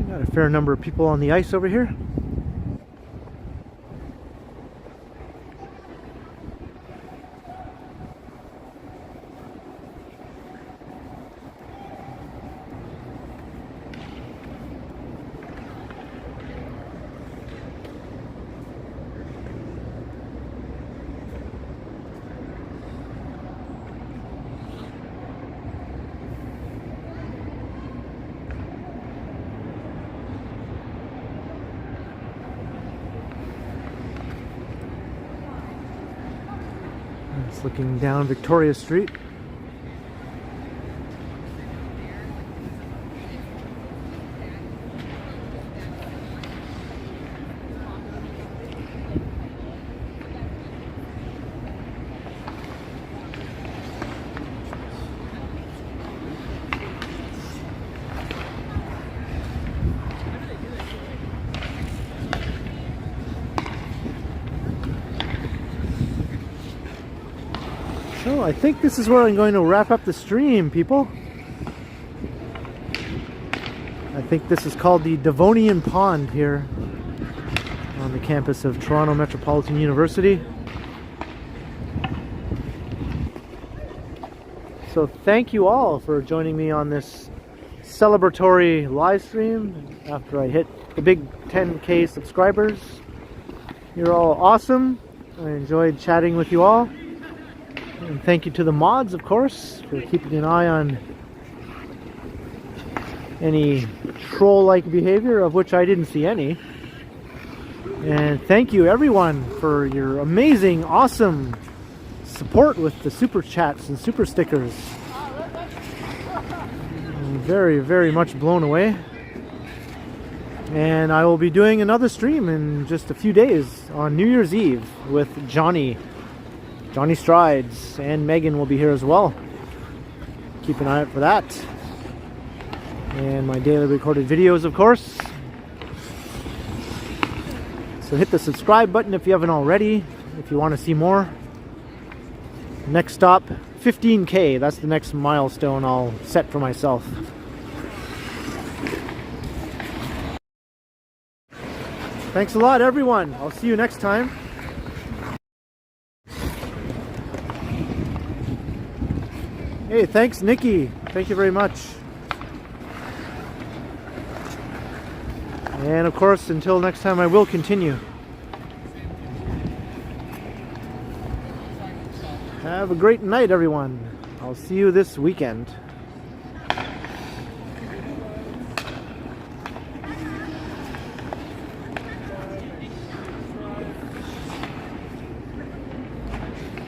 Got a fair number of people on the ice over here. It's looking down Victoria Street. So I think this is where I'm going to wrap up the stream, people. I think this is called the Devonian Pond here on the campus of Toronto Metropolitan University. So thank you all for joining me on this celebratory live stream after I hit the big 10K subscribers. You're all awesome. I enjoyed chatting with you all. And thank you to the mods, of course, for keeping an eye on any troll-like behavior, of which I didn't see any. And thank you, everyone, for your amazing, awesome support with the Super Chats and Super Stickers. I'm very, very much blown away. And I will be doing another stream in just a few days on New Year's Eve with Johnny Strides, and Megan will be here as well. Keep an eye out for that. And my daily recorded videos, of course. So hit the subscribe button if you haven't already, if you want to see more. Next stop, 15K. That's the next milestone I'll set for myself. Thanks a lot, everyone. I'll see you next time. Hey, thanks, Nikki. Thank you very much. And of course, until next time, I will continue. Have a great night, everyone. I'll see you this weekend.